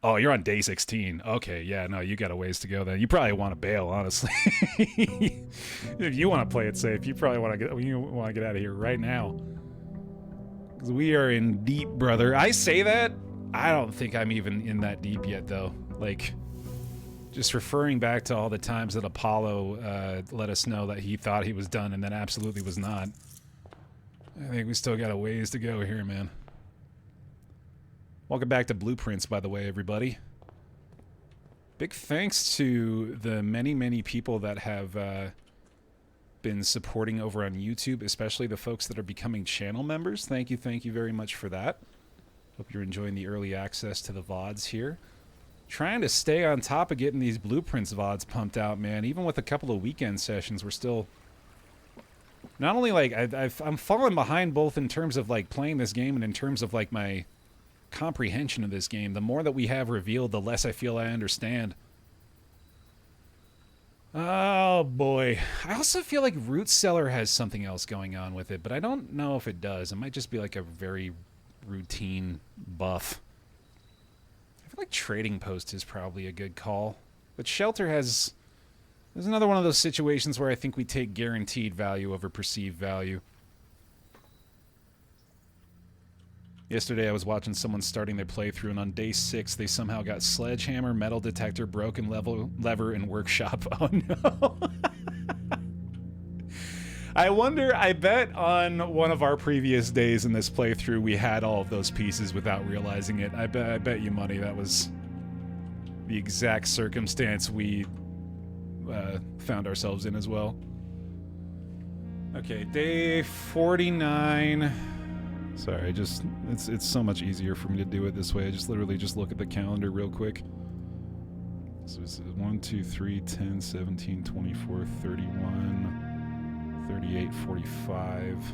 Oh, you're on day 16. Okay, yeah, no, you got a ways to go then. You probably want to bail, honestly. If you want to play it safe, you probably want to get out of here right now. Because we are in deep, brother. I say that. I don't think I'm even in that deep yet, though. Like, just referring back to all the times that Apollo let us know that he thought he was done and then absolutely was not. I think we still got a ways to go here, man. Welcome back to Blueprints, by the way, everybody. Big thanks to the many, many people that have been supporting over on YouTube, especially the folks that are becoming channel members. Thank you very much for that. Hope you're enjoying the early access to the VODs here. Trying to stay on top of getting these Blueprints VODs pumped out, man. Even with a couple of weekend sessions, we're still... Not only, like, I'm falling behind both in terms of, like, playing this game and in terms of, like, my comprehension of this game. The more that we have revealed, the less I feel I understand. Oh boy. I also feel like Root Cellar has something else going on with it, but I don't know if it does. It might just be like a very routine buff. I feel like Trading Post is probably a good call. But Shelter has... There's another one of those situations where I think we take guaranteed value over perceived value. Yesterday I was watching someone starting their playthrough, and on day 6 they somehow got Sledgehammer, Metal Detector, Broken Lever, and Workshop. Oh no. I wonder, I bet on one of our previous days in this playthrough we had all of those pieces without realizing it. I bet you money that was the exact circumstance we found ourselves in as well. Okay, day 49... Sorry, it's so much easier for me to do it this way. I just literally just look at the calendar real quick. So it's 1, 2, 3, 10, 17, 24, 31, 38, 45,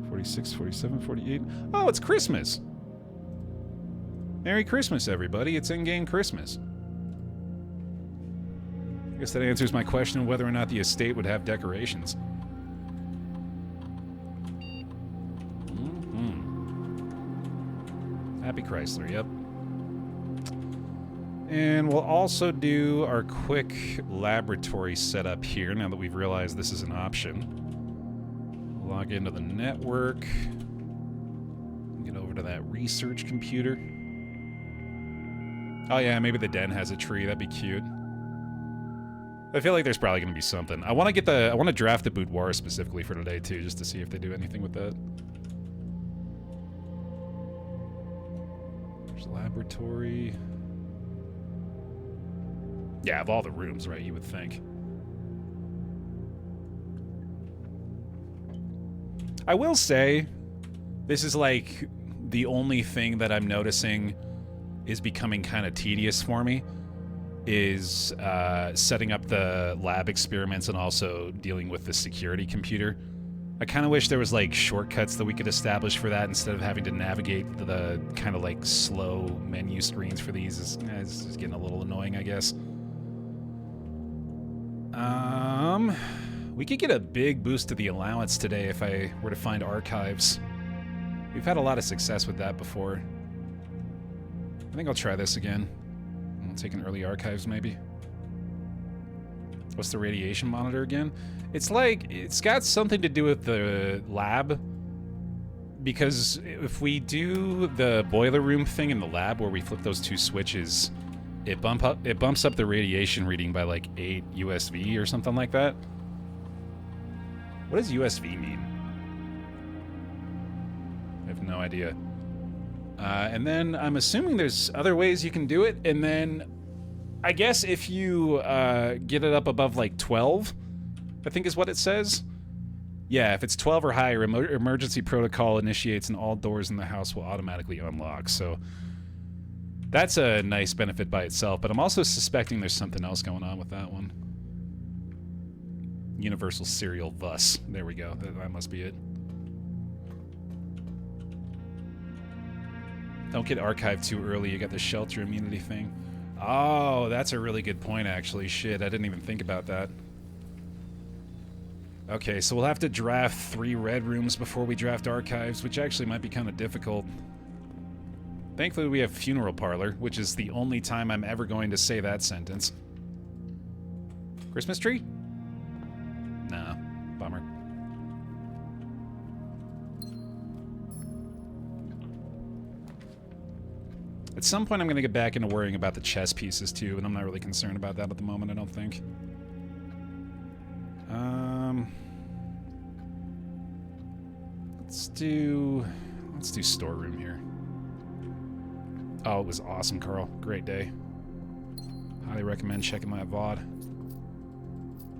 46, 47, 48. Oh, it's Christmas! Merry Christmas, everybody. It's in-game Christmas. I guess that answers my question of whether or not the estate would have decorations. Happy Chrysler, yep. And we'll also do our quick laboratory setup here, now that we've realized this is an option. Log into the network. Get over to that research computer. Oh yeah, maybe the den has a tree, that'd be cute. I feel like there's probably gonna be something. I wanna draft the boudoir specifically for today too, just to see if they do anything with that. Laboratory. Yeah, of all the rooms, right, you would think. I will say, this is like the only thing that I'm noticing is becoming kind of tedious for me, is setting up the lab experiments and also dealing with the security computer. I kind of wish there was like shortcuts that we could establish for that instead of having to navigate the kind of like slow menu screens for these. It's just getting a little annoying, I guess. We could get a big boost to the allowance today if I were to find archives. We've had a lot of success with that before. I think I'll try this again. I'll take an early archives maybe. What's the radiation monitor again? It's like, it's got something to do with the lab, because if we do the boiler room thing in the lab where we flip those 2 switches, it bumps up the radiation reading by like 8 USV or something like that. What does USV mean? I have no idea. And then I'm assuming there's other ways you can do it, and then I guess if you get it up above like 12, I think is what it says. Yeah, if it's 12 or higher, emergency protocol initiates and all doors in the house will automatically unlock. So that's a nice benefit by itself, but I'm also suspecting there's something else going on with that one. Universal serial bus. There we go. That must be it. Don't get archived too early. You got the shelter immunity thing. Oh, that's a really good point, actually. Shit, I didn't even think about that. Okay, so we'll have to draft 3 red rooms before we draft archives, which actually might be kind of difficult. Thankfully, we have funeral parlor, which is the only time I'm ever going to say that sentence. Christmas tree? Nah, bummer. At some point, I'm going to get back into worrying about the chess pieces, too, and I'm not really concerned about that at the moment, I don't think. Let's do storeroom here. Oh, it was awesome, Carl. Great day. Highly recommend checking my VOD.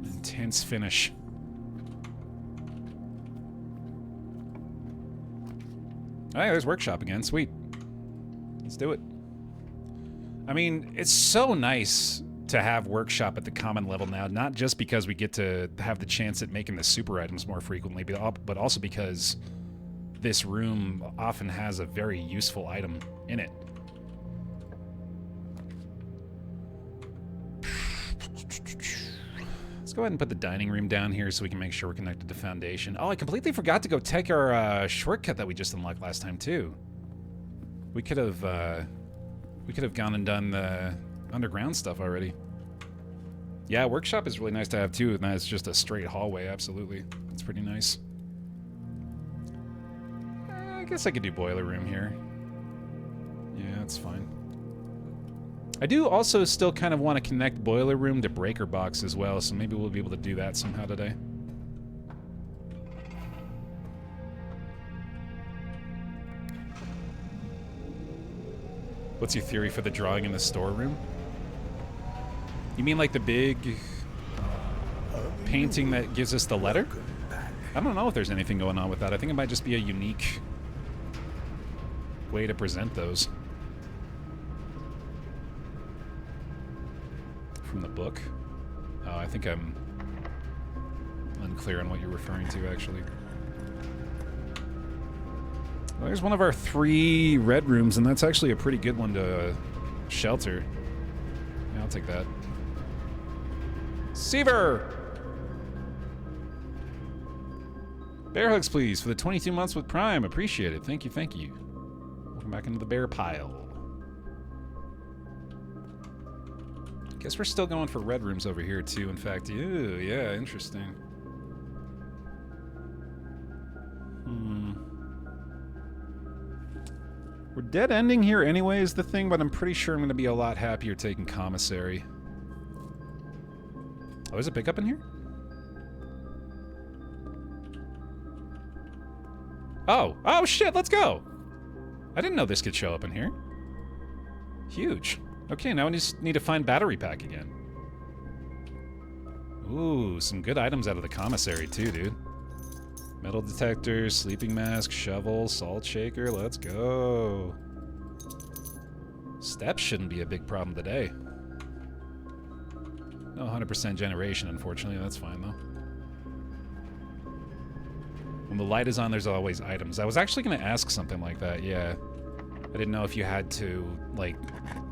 Intense finish. Oh, yeah, there's workshop again. Sweet. Let's do it. I mean, it's so nice to have workshop at the common level now, not just because we get to have the chance at making the super items more frequently, but also because this room often has a very useful item in it. Let's go ahead and put the dining room down here so we can make sure we're connected to Foundation. Oh, I completely forgot to go take our shortcut that we just unlocked last time, too. We could have gone and done the underground stuff already. Yeah, workshop is really nice to have, too, and that's just a straight hallway, absolutely. That's pretty nice. I guess I could do boiler room here. Yeah, that's fine. I do also still kind of want to connect boiler room to breaker box as well, so maybe we'll be able to do that somehow today. What's your theory for the drawing in the storeroom? You mean like the big painting that gives us the letter? I don't know if there's anything going on with that. I think it might just be a unique way to present those. From the book? Oh, I think I'm unclear on what you're referring to, actually. Well, there's one of our 3 red rooms, and that's actually a pretty good one to shelter. Yeah, I'll take that. Seaver! Bear hugs, please, for the 22 months with Prime. Appreciate it. Thank you, thank you. Welcome back into the bear pile. Guess we're still going for red rooms over here, too, in fact. Ew, yeah, interesting. We're dead ending here anyway is the thing, but I'm pretty sure I'm going to be a lot happier taking commissary. Oh, is a pickup in here? Oh. Oh, shit, let's go! I didn't know this could show up in here. Huge. Okay, now we just need to find battery pack again. Ooh, some good items out of the commissary too, dude. Metal detector, sleeping mask, shovel, salt shaker, let's go. Steps shouldn't be a big problem today. No 100% generation, unfortunately, that's fine though. When the light is on, there's always items. I was actually gonna ask something like that, yeah. I didn't know if you had to, like,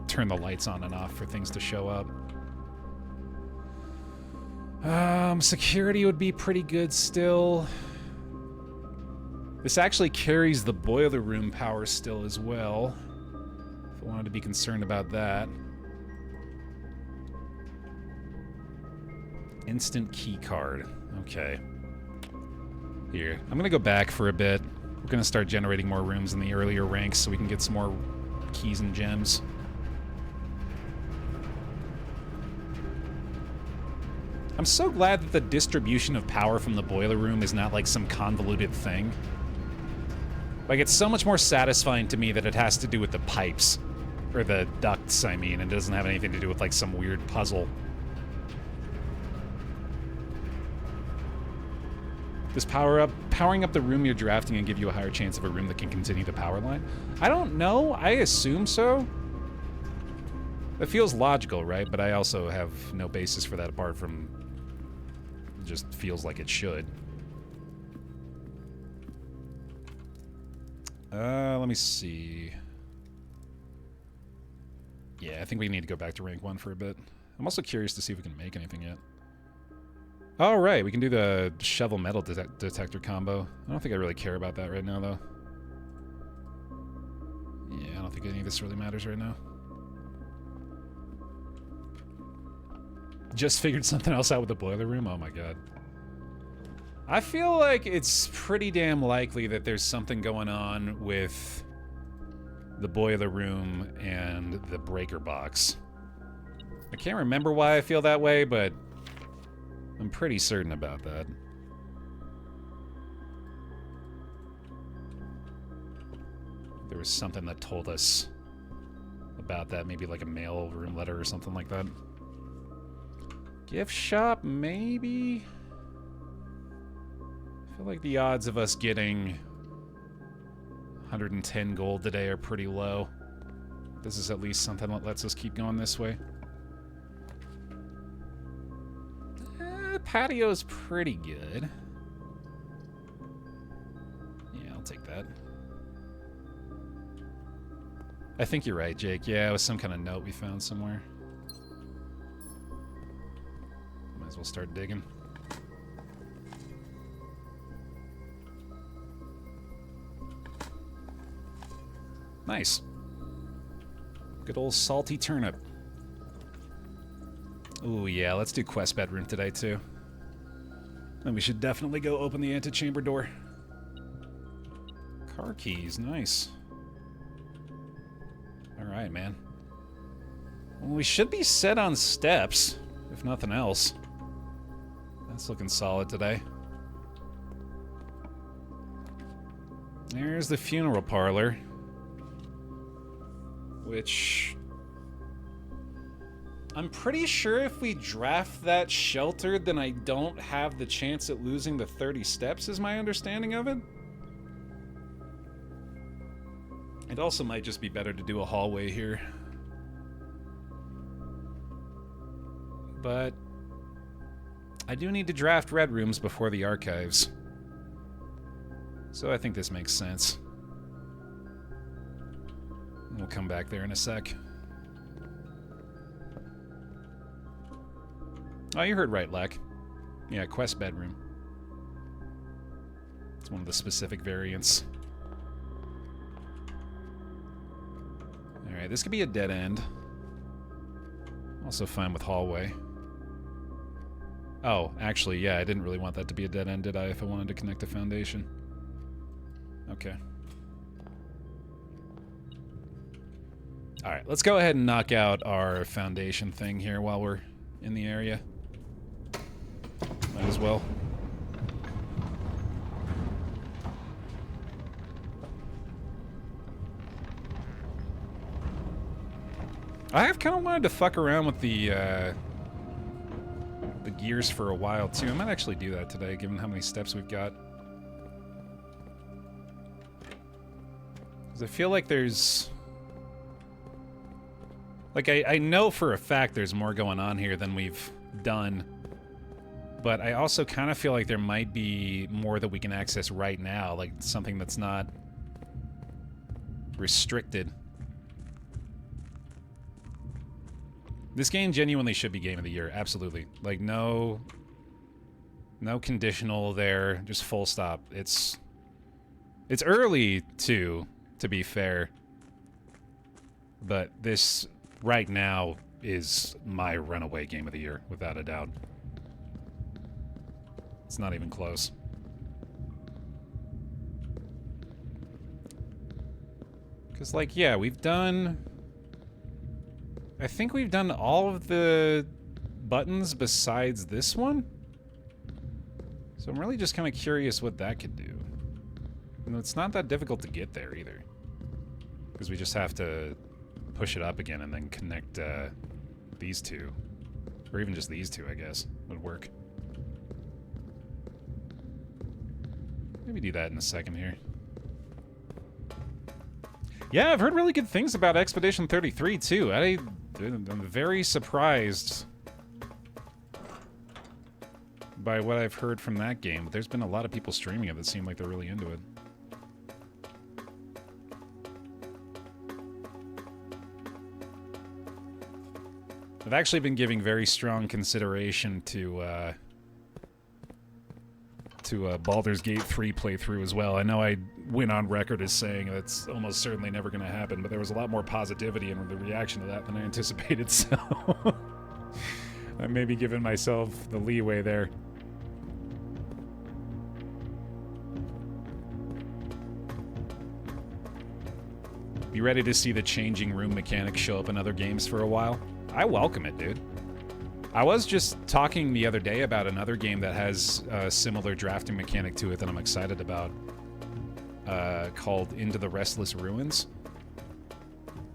turn the lights on and off for things to show up. Security would be pretty good still. This actually carries the boiler room power still as well, if I wanted to be concerned about that. Instant key card. Okay. Here, I'm gonna go back for a bit. We're gonna start generating more rooms in the earlier ranks so we can get some more keys and gems. I'm so glad that the distribution of power from the boiler room is not like some convoluted thing. Like, it's so much more satisfying to me that it has to do with the pipes. Or the ducts, I mean, and doesn't have anything to do with, like, some weird puzzle. Does powering up the room you're drafting and give you a higher chance of a room that can continue the power line? I don't know. I assume so. That feels logical, right? But I also have no basis for that apart from it just feels like it should. Let me see. Yeah, I think we need to go back to rank 1 for a bit. I'm also curious to see if we can make anything yet. Oh, right, we can do the shovel metal detector combo. I don't think I really care about that right now, though. Yeah, I don't don't think any of this really matters right now. Just figured something else out with the boiler room? Oh my god. I feel like it's pretty damn likely that there's something going on with the boiler room and the breaker box. I can't remember why I feel that way, but I'm pretty certain about that. There was something that told us about that, maybe like a mail room letter or something like that. Gift shop, maybe? I feel like the odds of us getting 110 gold today are pretty low. This is at least something that lets us keep going this way. Patio's pretty good. Yeah, I'll take that. I think you're right, Jake. Yeah, it was some kind of note we found somewhere. Might as well start digging. Nice. Good old salty turnip. Ooh, yeah, let's do quest bedroom today, too. Then we should definitely go open the antechamber door. Car keys, nice. Alright, man. Well, we should be set on steps, if nothing else. That's looking solid today. There's the funeral parlor. Which... I'm pretty sure if we draft that sheltered, then I don't have the chance at losing the 30 steps, is my understanding of it. It also might just be better to do a hallway here. But I do need to draft red rooms before the archives. So I think this makes sense. We'll come back there in a sec. Oh, you heard right, Lek. Yeah, quest bedroom. It's one of the specific variants. Alright, this could be a dead end. Also fine with hallway. Oh, actually, yeah, I didn't really want that to be a dead end, did I, if I wanted to connect a foundation? Okay. Alright, let's go ahead and knock out our foundation thing here while we're in the area. Might as well. I have kind of wanted to fuck around with the gears for a while, too. I might actually do that today, given how many steps we've got. Because I feel like there's... Like, I know for a fact there's more going on here than we've done. But I also kind of feel like there might be more that we can access right now. Like, something that's not restricted. This game genuinely should be Game of the Year. Absolutely. Like, no conditional there. Just full stop. It's early, too, to be fair. But this... right now is my runaway Game of the Year, without a doubt. It's not even close. Because, like, yeah, we've done... I think we've done all of the buttons besides this one? So I'm really just kind of curious what that could do. And it's not that difficult to get there, either. Because we just have to... push it up again and then connect these two. Or even just these two, I guess, would work. Maybe do that in a second here. Yeah, I've heard really good things about Expedition 33, too. I'm very surprised by what I've heard from that game. But there's been a lot of people streaming it that seem like they're really into it. I've actually been giving very strong consideration to to a Baldur's Gate 3 playthrough as well. I know I went on record as saying that's almost certainly never going to happen, but there was a lot more positivity in the reaction to that than I anticipated, so I may be giving myself the leeway there. Be ready to see the changing room mechanic show up in other games for a while. I welcome it, dude. I was just talking the other day about another game that has a similar drafting mechanic to it that I'm excited about, called Into the Restless Ruins.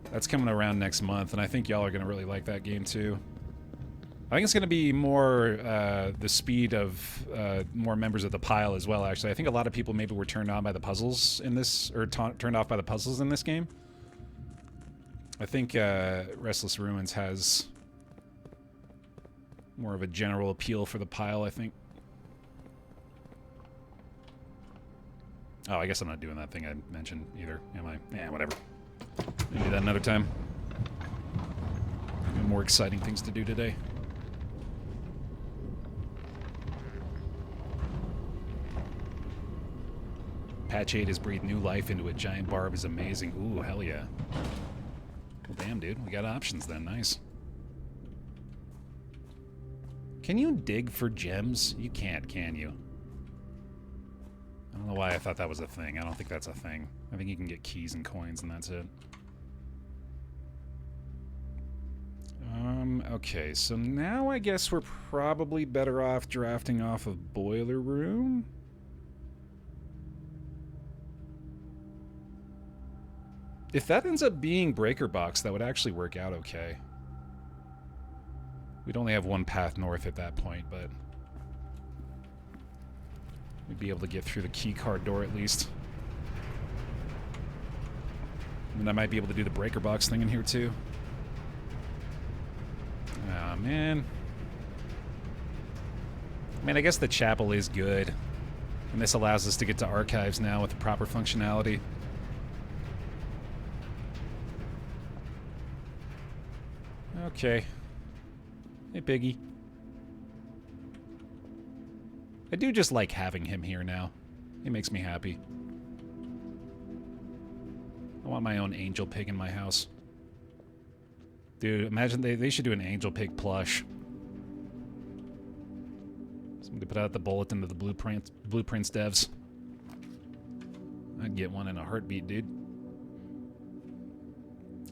That's coming around next month, and I think y'all are going to really like that game too. I think it's going to be more the speed of more members of the pile as well, actually. I think a lot of people maybe were turned on by the puzzles in this, or turned off by the puzzles in this game. I think Restless Ruins has more of a general appeal for the pile, I think. Oh, I guess I'm not doing that thing I mentioned either, am I? Yeah, whatever. Maybe that another time. More exciting things to do today. Patch 8 has breathed new life into a giant barb is amazing. Ooh, hell yeah. Well, damn, dude. We got options then. Nice. Can you dig for gems? You can't, can you? I don't know why I thought that was a thing. I don't think that's a thing. I think you can get keys and coins and that's it. Okay, so now I guess we're probably better off drafting off of Boiler Room. If that ends up being Breaker Box, that would actually work out okay. We'd only have one path north at that point, but we'd be able to get through the key card door at least. And I might be able to do the Breaker Box thing in here too. Oh, man. I mean, I guess the chapel is good. And this allows us to get to archives now with the proper functionality. Okay. Hey, Piggy. I do just like having him here now. He makes me happy. I want my own angel pig in my house. Dude, imagine they should do an angel pig plush. Somebody put out the bulletin to the blueprints devs. I'd get one in a heartbeat, dude.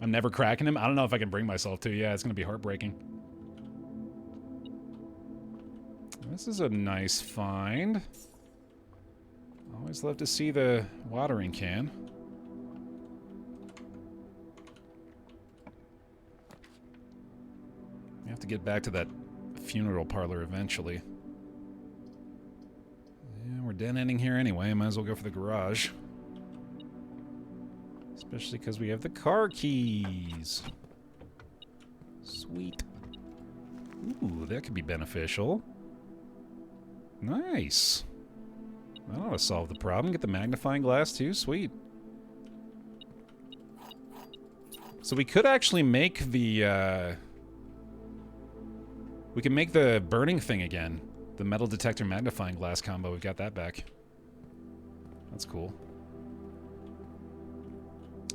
I'm never cracking him. I don't know if I can bring myself to. Yeah, it's going to be heartbreaking. This is a nice find. Always love to see the watering can. We have to get back to that funeral parlor eventually. Yeah, we're dead-ending here anyway. Might as well go for the garage. Especially because we have the car keys. Sweet. Ooh, that could be beneficial. Nice. That ought to solve the problem. Get the magnifying glass too. Sweet. So we could actually make the, we can make the burning thing again. The metal detector magnifying glass combo. We've got that back. That's cool.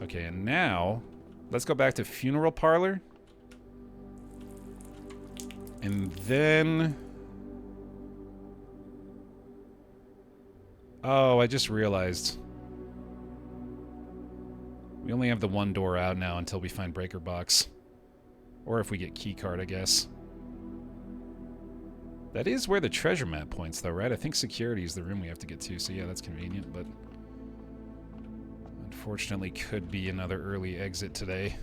Okay, and now, let's go back to funeral parlor. And then... Oh, I just realized. We only have the one door out now until we find Breaker Box. Or if we get key card, I guess. That is where the treasure map points, though, right? I think security is the room we have to get to, so yeah, that's convenient, but... Unfortunately, could be another early exit today.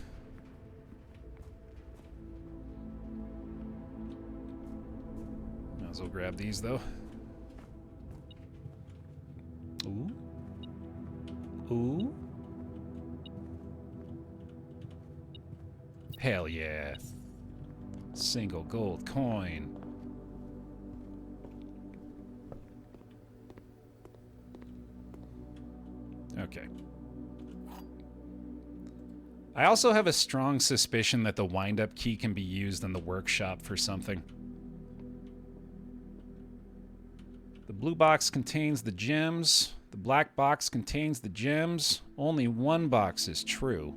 Might as well grab these, though. Ooh. Ooh. Hell yeah. Single gold coin. Okay. I also have a strong suspicion that the wind-up key can be used in the workshop for something. The blue box contains the gems. The black box contains the gems. Only one box is true.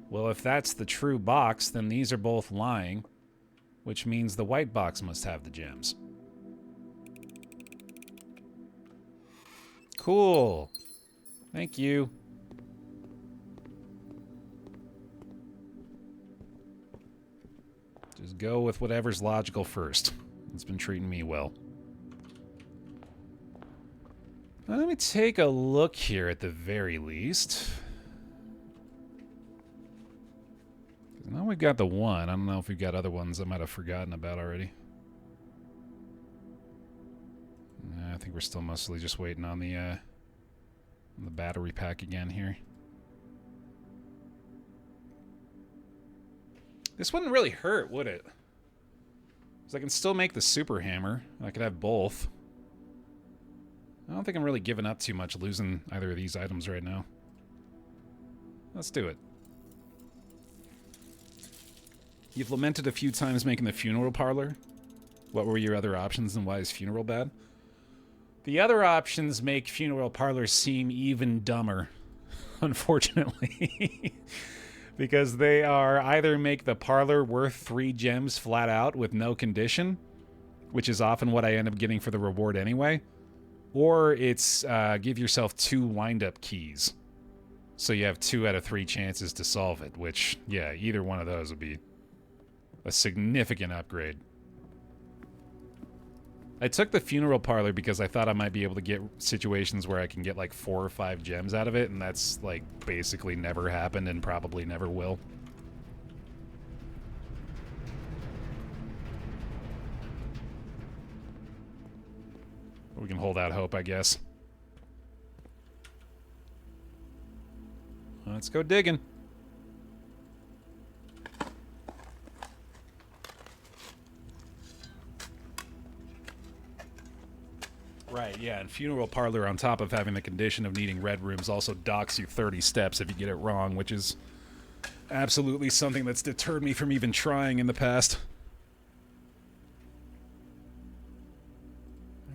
Well, if that's the true box, then these are both lying, which means the white box must have the gems. Cool. Thank you. Just go with whatever's logical first. It's been treating me well. Now, let me take a look here at the very least. Now we've got the one. I don't know if we've got other ones I might have forgotten about already. I think we're still mostly just waiting on the battery pack again here. This wouldn't really hurt, would it? Because I can still make the super hammer. I could have both. I don't think I'm really giving up too much losing either of these items right now. Let's do it. You've lamented a few times making the funeral parlor. What were your other options and why is funeral bad? The other options make funeral parlors seem even dumber, unfortunately. Because they are either make the parlor worth 3 gems flat out with no condition, which is often what I end up getting for the reward anyway, or it's give yourself 2 wind-up keys. So you have 2 out of 3 chances to solve it, which, yeah, either one of those would be a significant upgrade. I took the funeral parlor because I thought I might be able to get situations where I can get like 4 or 5 gems out of it, and that's like basically never happened and probably never will. We can hold out hope, I guess. Let's go digging. Right, yeah, and funeral parlor on top of having the condition of needing red rooms also docks you 30 steps if you get it wrong, which is absolutely something that's deterred me from even trying in the past.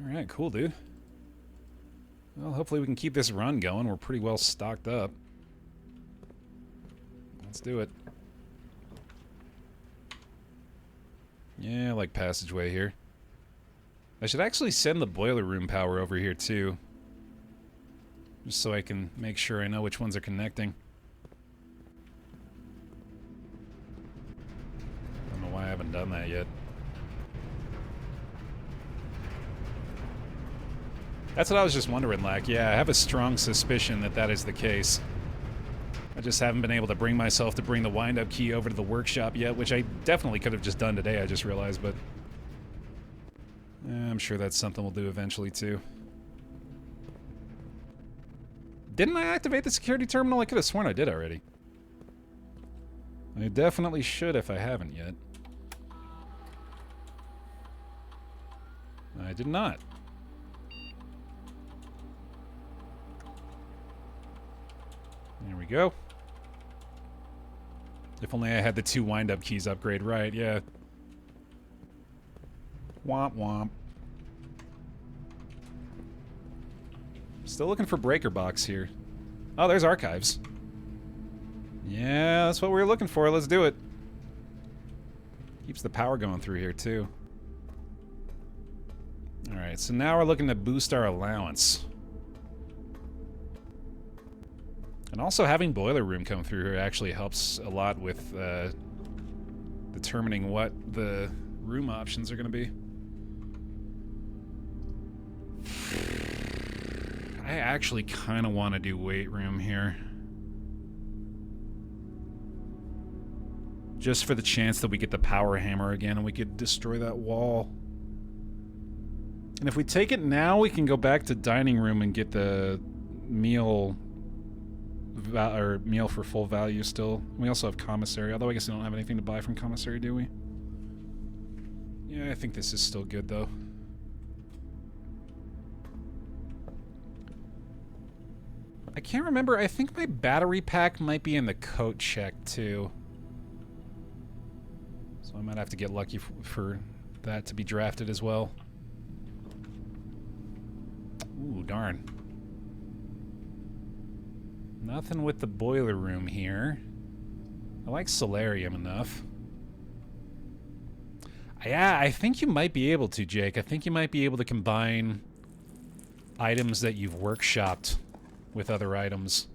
Alright, cool, dude. Well, hopefully we can keep this run going. We're pretty well stocked up. Let's do it. Yeah, I like passageway here. I should actually send the boiler room power over here, too. Just so I can make sure I know which ones are connecting. I don't know why I haven't done that yet. That's what I was just wondering, Lack. Yeah, I have a strong suspicion that that is the case. I just haven't been able to bring myself to bring the wind-up key over to the workshop yet, which I definitely could have just done today, I just realized, but... I'm sure that's something we'll do eventually, too. Didn't I activate the security terminal? I could have sworn I did already. I definitely should if I haven't yet. I did not. There we go. If only I had the 2 wind-up keys upgrade right, yeah. Womp womp. Still looking for breaker box here. Oh, there's archives. Yeah, that's what we were looking for. Let's do it. Keeps the power going through here, too. Alright, so now we're looking to boost our allowance. And also having boiler room come through here actually helps a lot with determining what the room options are going to be. I actually kind of want to do weight room here. Just for the chance that we get the power hammer again and we could destroy that wall. And if we take it now, we can go back to dining room and get the meal meal for full value still. We also have commissary, although I guess we don't have anything to buy from commissary, do we? Yeah, I think this is still good though. I can't remember. I think my battery pack might be in the coat check too. So I might have to get lucky for that to be drafted as well. Ooh, darn. Nothing with the boiler room here. I like solarium enough. Yeah, I think you might be able to, Jake. I think you might be able to combine items that you've workshopped with other items.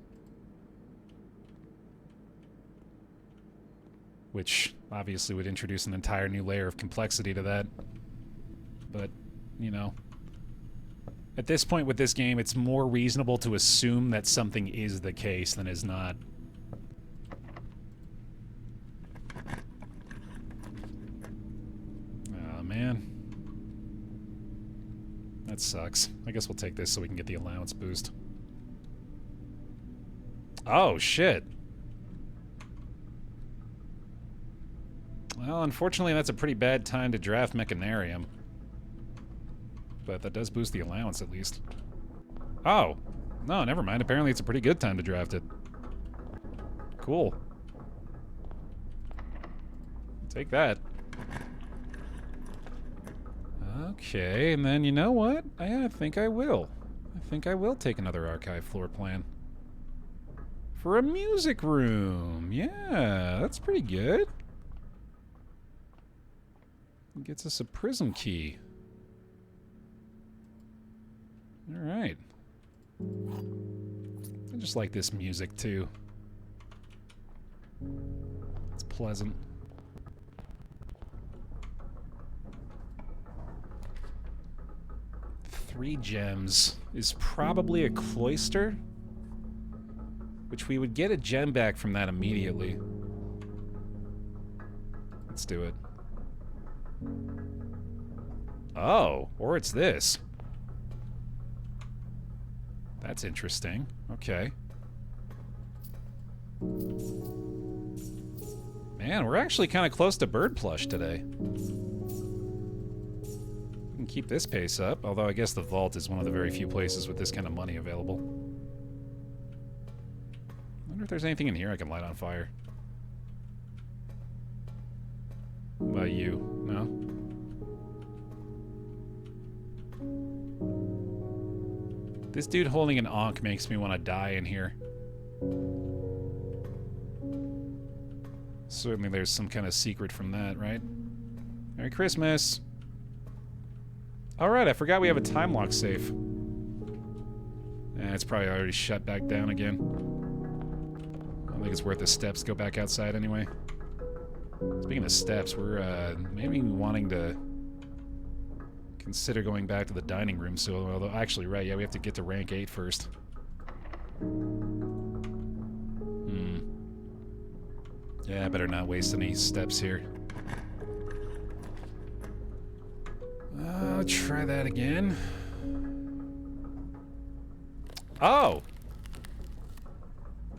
Which obviously would introduce an entire new layer of complexity to that. But, you know. At this point with this game, it's more reasonable to assume that something is the case than is not. Oh, man. That sucks. I guess we'll take this so we can get the allowance boost. Oh, shit. Well, unfortunately, that's a pretty bad time to draft Mechanarium. But that does boost the allowance, at least. Oh! No, never mind. Apparently it's a pretty good time to draft it. Cool. Take that. Okay, and then you know what? I think I will. I think I will take another archive floor plan. For a music room! Yeah, that's pretty good. It gets us a prism key. Alright. I just like this music, too. It's pleasant. Three gems is probably a cloister, which we would get a gem back from that immediately. Let's do it. Oh, or it's this. That's interesting. Okay. Man, we're actually kind of close to bird plush today. We can keep this pace up, although I guess the vault is one of the very few places with this kind of money available. I wonder if there's anything in here I can light on fire. What about you? No? This dude holding an ankh makes me want to die in here. Certainly there's some kind of secret from that, right? Merry Christmas! Alright, I forgot we have a time lock safe. It's probably already shut back down again. I don't think it's worth the steps to go back outside anyway. Speaking of steps, we're maybe wanting to consider going back to the dining room, so although actually right, yeah, we have to get to rank 8 first. Yeah, I better not waste any steps here. I'll try that again. Oh!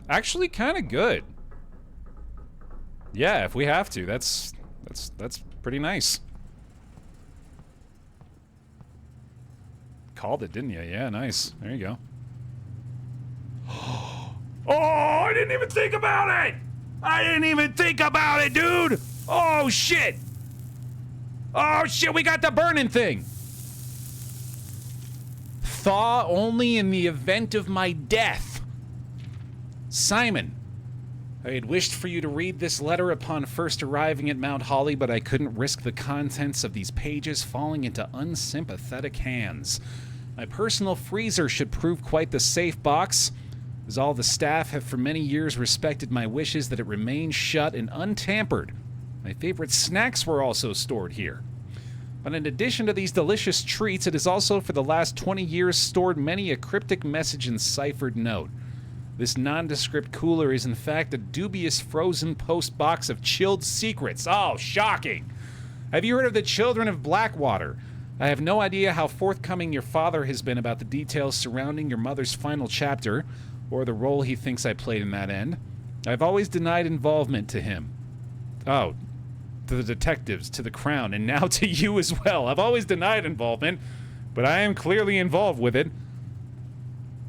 Actually kinda good. Yeah, if we have to, that's pretty nice. Called it, didn't you? Yeah, nice. There you go. Oh, I didn't even think about it! I didn't even think about it, dude! Oh, shit! Oh, shit, we got the burning thing! Thaw only in the event of my death. Simon, I had wished for you to read this letter upon first arriving at Mount Holly, but I couldn't risk the contents of these pages falling into unsympathetic hands. My personal freezer should prove quite the safe box, as all the staff have for many years respected my wishes that it remain shut and untampered. My favorite snacks were also stored here. But in addition to these delicious treats, it has also for the last 20 years stored many a cryptic message and ciphered note. This nondescript cooler is in fact a dubious frozen post box of chilled secrets. Oh, shocking! Have you heard of the Children of Blackwater? I have no idea how forthcoming your father has been about the details surrounding your mother's final chapter, or the role he thinks I played in that end. I've always denied involvement to him. Oh, to the detectives, to the Crown, and now to you as well. I've always denied involvement, but I am clearly involved with it.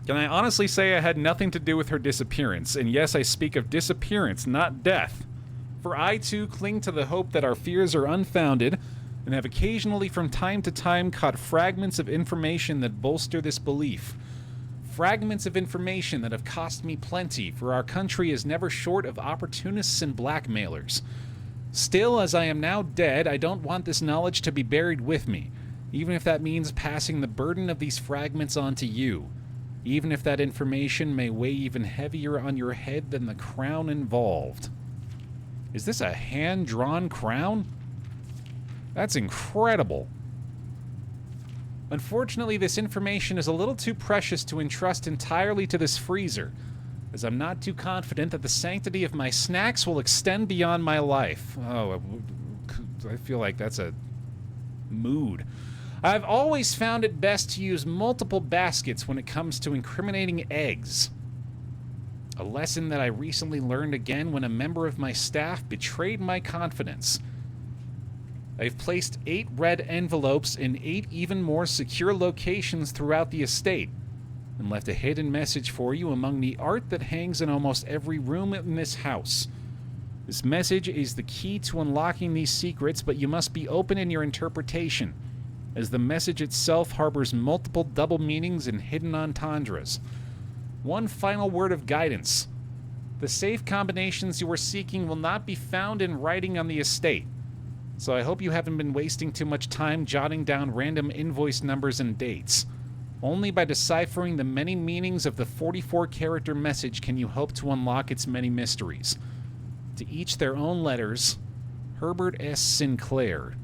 Can I honestly say I had nothing to do with her disappearance? And yes, I speak of disappearance, not death. For I too cling to the hope that our fears are unfounded, and have occasionally from time to time caught fragments of information that bolster this belief. Fragments of information that have cost me plenty, for our country is never short of opportunists and blackmailers. Still, as I am now dead, I don't want this knowledge to be buried with me, even if that means passing the burden of these fragments on to you, even if that information may weigh even heavier on your head than the crown involved. Is this a hand-drawn crown? That's incredible. Unfortunately, this information is a little too precious to entrust entirely to this freezer, as I'm not too confident that the sanctity of my snacks will extend beyond my life. Oh, I feel like that's a mood. I've always found it best to use multiple baskets when it comes to incriminating eggs. A lesson that I recently learned again when a member of my staff betrayed my confidence. I've placed 8 red envelopes in 8 even more secure locations throughout the estate, and left a hidden message for you among the art that hangs in almost every room in this house. This message is the key to unlocking these secrets, but you must be open in your interpretation, as the message itself harbors multiple double meanings and hidden entendres. One final word of guidance. The safe combinations you are seeking will not be found in writing on the estate, so I hope you haven't been wasting too much time jotting down random invoice numbers and dates. Only by deciphering the many meanings of the 44-character message can you hope to unlock its many mysteries. To each their own letters, Herbert S. Sinclair.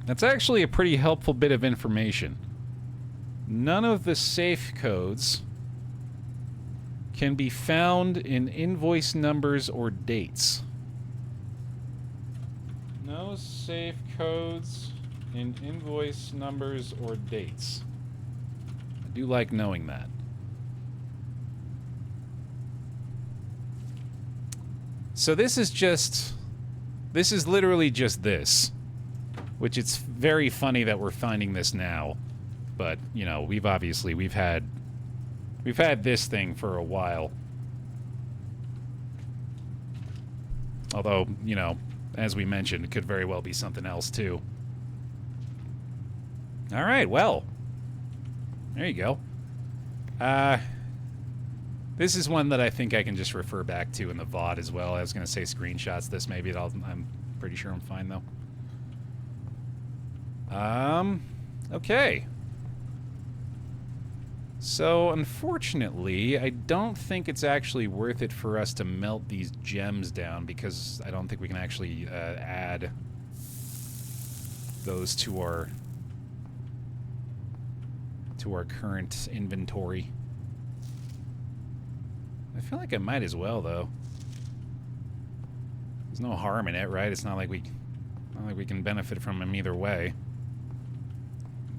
That's actually a pretty helpful bit of information. None of the safe codes can be found in invoice numbers or dates. No safe codes in invoice numbers or dates. I do like knowing that. So this is literally just this. Which it's very funny that we're finding this now. But, you know, we've had this thing for a while. Although, you know, as we mentioned, it could very well be something else too. Alright, well. There you go. This is one that I think I can just refer back to in the VOD as well. I was going to say screenshots this, maybe I'm pretty sure I'm fine though. Okay. So, unfortunately, I don't think it's actually worth it for us to melt these gems down, because I don't think we can actually add those to our current inventory. I feel like I might as well, though. There's no harm in it, right? It's not like we can benefit from them either way.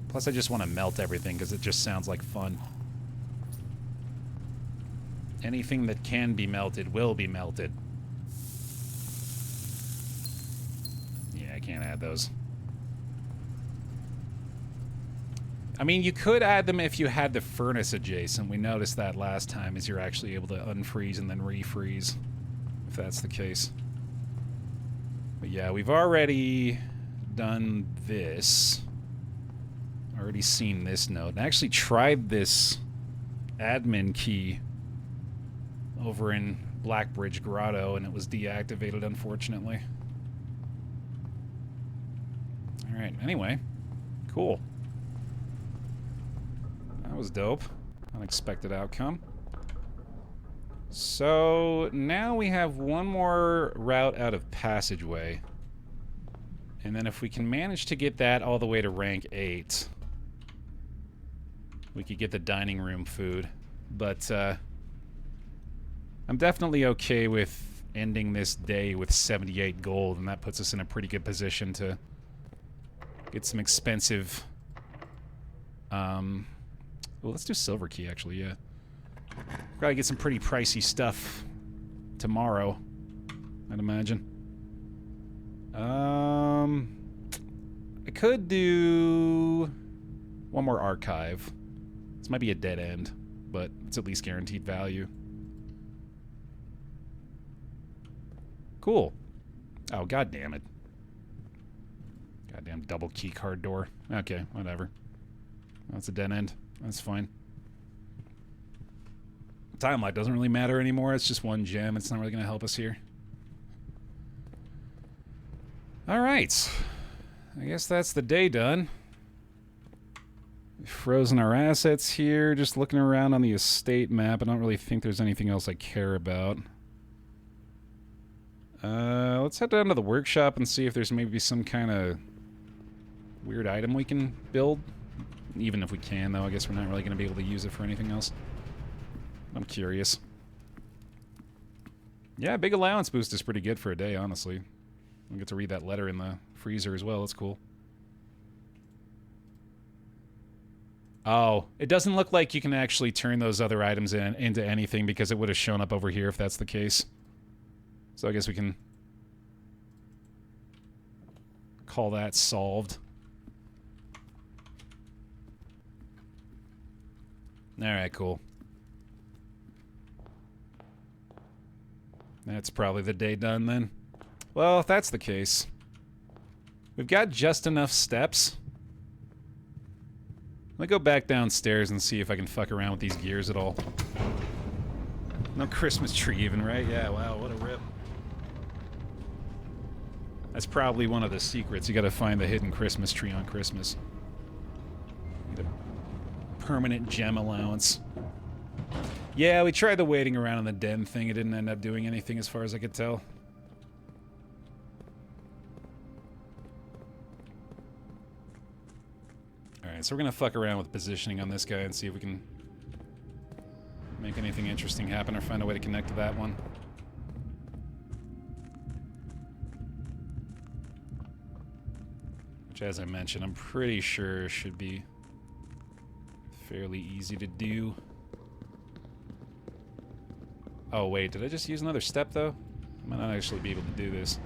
Plus, I just want to melt everything because it just sounds like fun. Anything that can be melted will be melted. Yeah, I can't add those. I mean, you could add them if you had the furnace adjacent. We noticed that last time, is you're actually able to unfreeze and then refreeze, if that's the case. But yeah, we've already done this. Already seen this note. And I actually tried this admin key over in Blackbridge Grotto, and it was deactivated, unfortunately. Alright, anyway. Cool. That was dope. Unexpected outcome. So, now we have one more route out of Passageway. And then if we can manage to get that all the way to rank 8... we could get the dining room food, but I'm definitely okay with ending this day with 78 gold, and that puts us in a pretty good position to get some expensive... well, let's do silver key, actually, yeah. Probably get some pretty pricey stuff tomorrow, I'd imagine. I could do one more archive. This might be a dead end, but it's at least guaranteed value. Cool. Oh, god damn it. Goddamn double key card door. Okay, whatever. That's a dead end. That's fine. Time light doesn't really matter anymore. It's just one gem. It's not really going to help us here. Alright. I guess that's the day done. We've frozen our assets here. Just looking around on the estate map. I don't really think there's anything else I care about. Let's head down to the workshop and see if there's maybe some kind of weird item we can build. Even if we can, though, I guess we're not really going to be able to use it for anything else. I'm curious. Yeah, big allowance boost is pretty good for a day, honestly. I get to read that letter in the freezer as well. That's cool. Oh, it doesn't look like you can actually turn those other items into anything because it would have shown up over here if that's the case. So I guess we can call that solved. Alright, cool. That's probably the day done then. Well, if that's the case, we've got just enough steps. Let me go back downstairs and see if I can fuck around with these gears at all. No Christmas tree even, right? Yeah, wow, what a rip. That's probably one of the secrets. You gotta find the hidden Christmas tree on Christmas. Need a permanent gem allowance. Yeah, we tried the waiting around on the den thing. It didn't end up doing anything as far as I could tell. Alright, so we're gonna fuck around with positioning on this guy and see if we can make anything interesting happen or find a way to connect to that one. Which, as I mentioned, I'm pretty sure should be fairly easy to do. Oh, wait, did I just use another step, though? I might not actually be able to do this.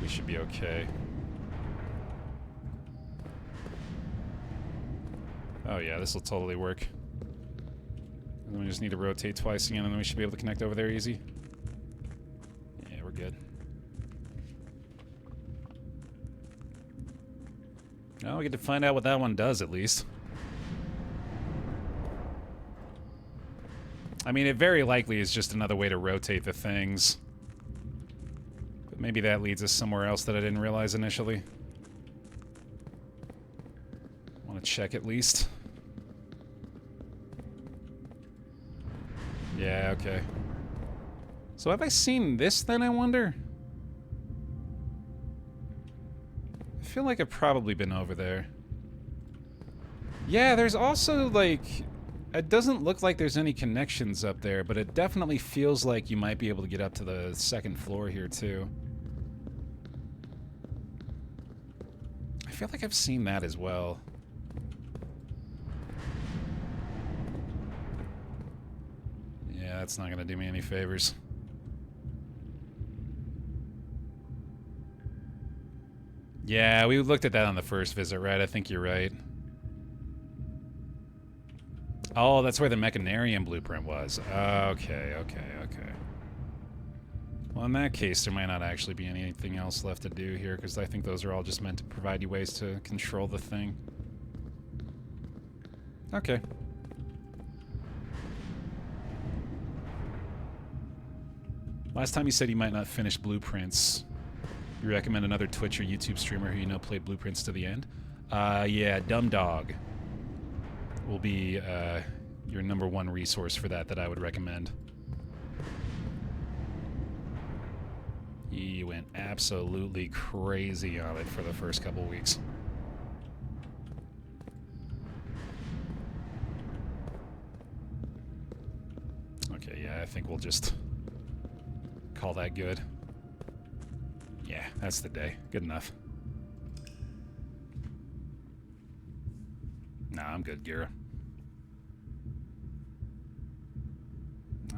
We should be okay. Oh, yeah, this will totally work. And then we just need to rotate twice again, and then we should be able to connect over there easy. Yeah, we're good. Well, we get to find out what that one does, at least. I mean, it very likely is just another way to rotate the things. But maybe that leads us somewhere else that I didn't realize initially. Want to check at least. Yeah, okay. So have I seen this then, I wonder? I feel like I've probably been over there. Yeah, there's also, like... It doesn't look like there's any connections up there, but it definitely feels like you might be able to get up to the second floor here, too. I feel like I've seen that as well. Yeah, that's not gonna do me any favors. Yeah, we looked at that on the first visit, right? I think you're right. Oh, that's where the Mechanarium blueprint was. Okay. Well, in that case, there might not actually be anything else left to do here, because I think those are all just meant to provide you ways to control the thing. Okay. Last time you said you might not finish blueprints. You recommend another Twitch or YouTube streamer who you know played blueprints to the end? Yeah, Dumb Dog will be your #1 resource for that I would recommend. He went absolutely crazy on it for the first couple weeks. Okay, yeah, I think we'll just call that good. Yeah, that's the day. Good enough. Nah, I'm good, Gira.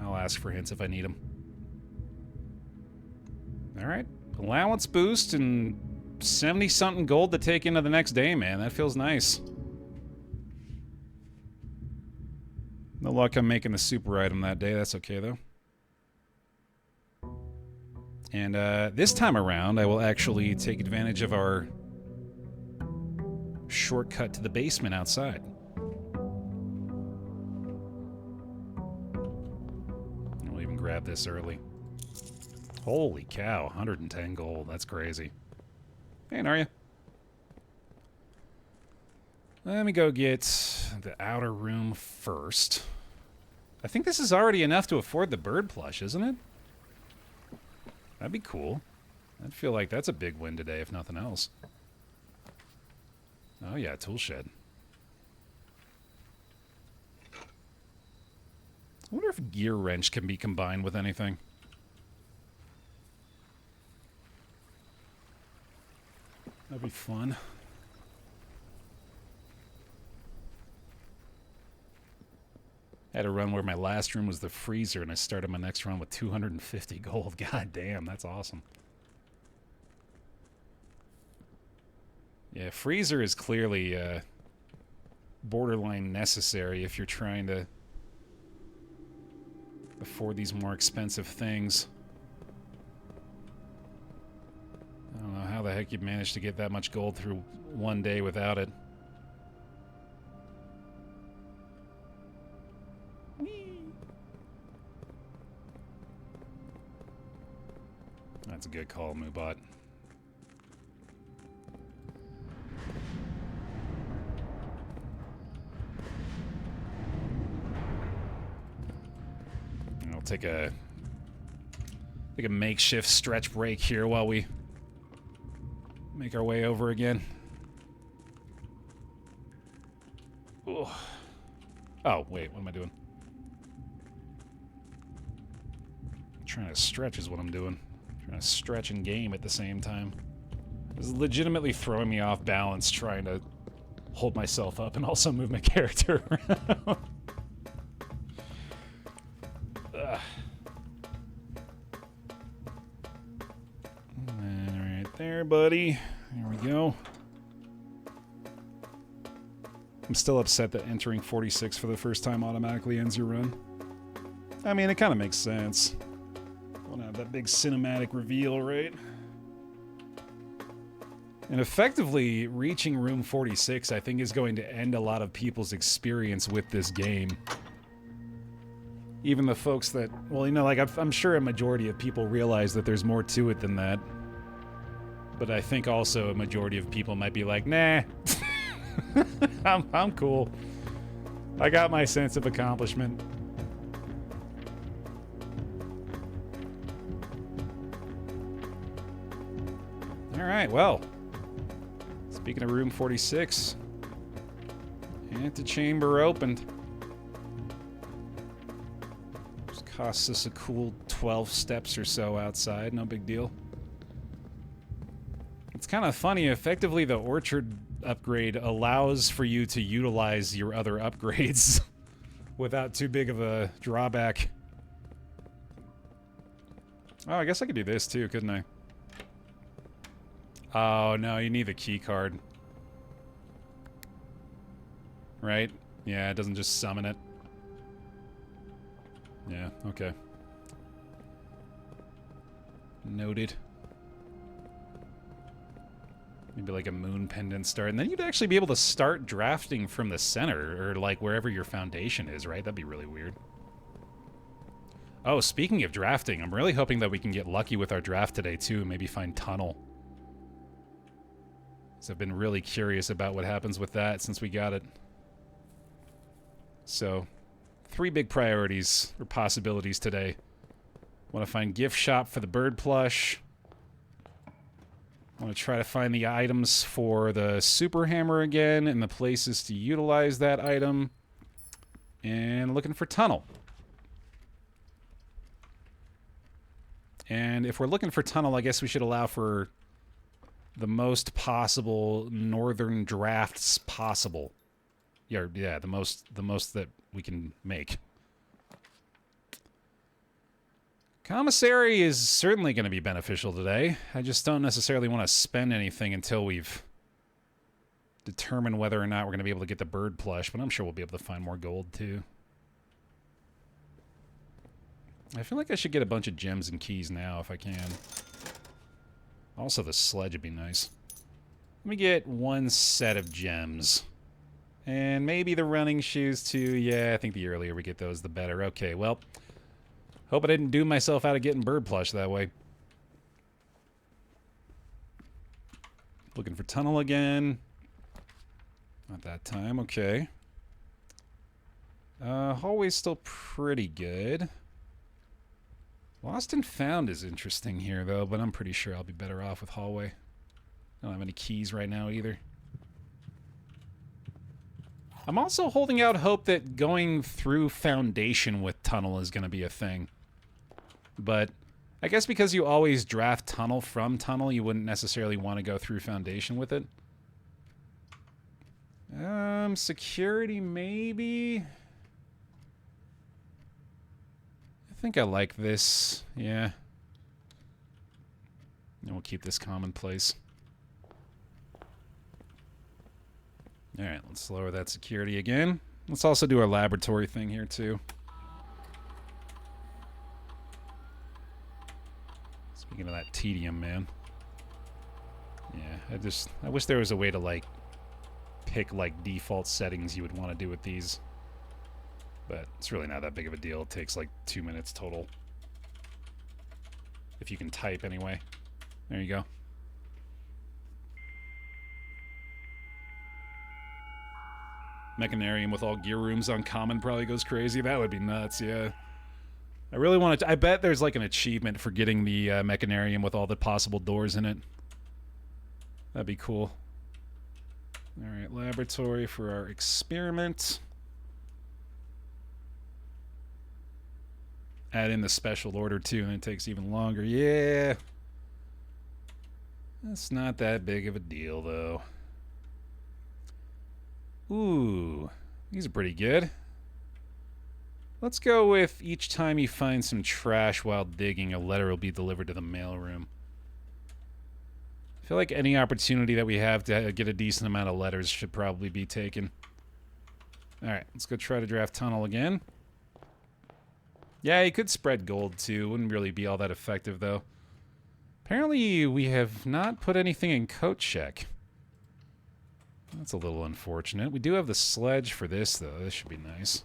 I'll ask for hints if I need them. Alright. Allowance boost and 70-something gold to take into the next day, man. That feels nice. No luck on making the super item that day. That's okay, though. And this time around, I will actually take advantage of our shortcut to the basement outside. We'll even grab this early. Holy cow, 110 gold. That's crazy. Hey, how are you? Let me go get the outer room first. I think this is already enough to afford the bird plush, isn't it? That'd be cool. I'd feel like that's a big win today, if nothing else. Oh yeah, tool shed. I wonder if gear wrench can be combined with anything. That'd be fun. I had a run where my last room was the freezer, and I started my next run with 250 gold. God damn, that's awesome. Yeah, freezer is clearly borderline necessary if you're trying to afford these more expensive things. I don't know how the heck you managed to get that much gold through one day without it. That's a good call, Moobot. I'll take a makeshift stretch break here while we make our way over again. Ugh. Oh, wait, what am I doing? Trying to stretch is what I'm doing. Trying to stretch and game at the same time. This is legitimately throwing me off balance trying to hold myself up and also move my character around. Alright there, buddy. Here we go. I'm still upset that entering 46 for the first time automatically ends your run. I mean, it kind of makes sense. Don't have that big cinematic reveal, right? And effectively, reaching room 46, I think, is going to end a lot of people's experience with this game. Even the folks that, well, you know, like, I'm sure a majority of people realize that there's more to it than that. But I think also a majority of people might be like, nah, I'm cool. I got my sense of accomplishment. Alright, well, speaking of room 46, antechamber opened. Just costs us a cool 12 steps or so outside, no big deal. It's kind of funny, effectively the orchard upgrade allows for you to utilize your other upgrades without too big of a drawback. Oh, I guess I could do this too, couldn't I? Oh, no, you need the key card. Right? Yeah, it doesn't just summon it. Yeah, okay. Noted. Maybe like a moon pendant start. And then you'd actually be able to start drafting from the center, or like wherever your foundation is, right? That'd be really weird. Oh, speaking of drafting, I'm really hoping that we can get lucky with our draft today, too. Maybe find tunnel. So I've been really curious about what happens with that since we got it. So, 3 big priorities, or possibilities today. Want to find gift shop for the bird plush. Want to try to find the items for the super hammer again and the places to utilize that item. And looking for tunnel. And if we're looking for tunnel, I guess we should allow for the most possible northern drafts possible. Yeah, the most that we can make. Commissary is certainly going to be beneficial today. I just don't necessarily want to spend anything until we've determined whether or not we're going to be able to get the bird plush, but I'm sure we'll be able to find more gold too. I feel like I should get a bunch of gems and keys now if I can. Also, the sledge would be nice. Let me get one set of gems. And maybe the running shoes too. Yeah, I think the earlier we get those, the better. Okay, well, hope I didn't doom myself out of getting bird plush that way. Looking for tunnel again. Not that time, okay. Hallway's still pretty good. Lost and found is interesting here, though, but I'm pretty sure I'll be better off with hallway. I don't have any keys right now, either. I'm also holding out hope that going through foundation with tunnel is going to be a thing. But I guess because you always draft tunnel from tunnel, you wouldn't necessarily want to go through foundation with it. Security, maybe? I think I like this, yeah. And we'll keep this commonplace. Alright, let's lower that security again. Let's also do our laboratory thing here, too. Speaking of that tedium, man. Yeah, I wish there was a way to, like, pick, like, default settings you would want to do with these. But it's really not that big of a deal. It takes like 2 minutes total. If you can type anyway. There you go. Mechanarium with all gear rooms on common probably goes crazy. That would be nuts, yeah. I really want to... I bet there's like an achievement for getting the Mechanarium with all the possible doors in it. That'd be cool. Alright, laboratory for our experiment. Add in the special order too, and it takes even longer. Yeah. That's not that big of a deal, though. Ooh. These are pretty good. Let's go with each time you find some trash while digging, a letter will be delivered to the mailroom. I feel like any opportunity that we have to get a decent amount of letters should probably be taken. Alright, let's go try to draft tunnel again. Yeah, you could spread gold too. Wouldn't really be all that effective, though. Apparently, we have not put anything in coat check. That's a little unfortunate. We do have the sledge for this, though. This should be nice.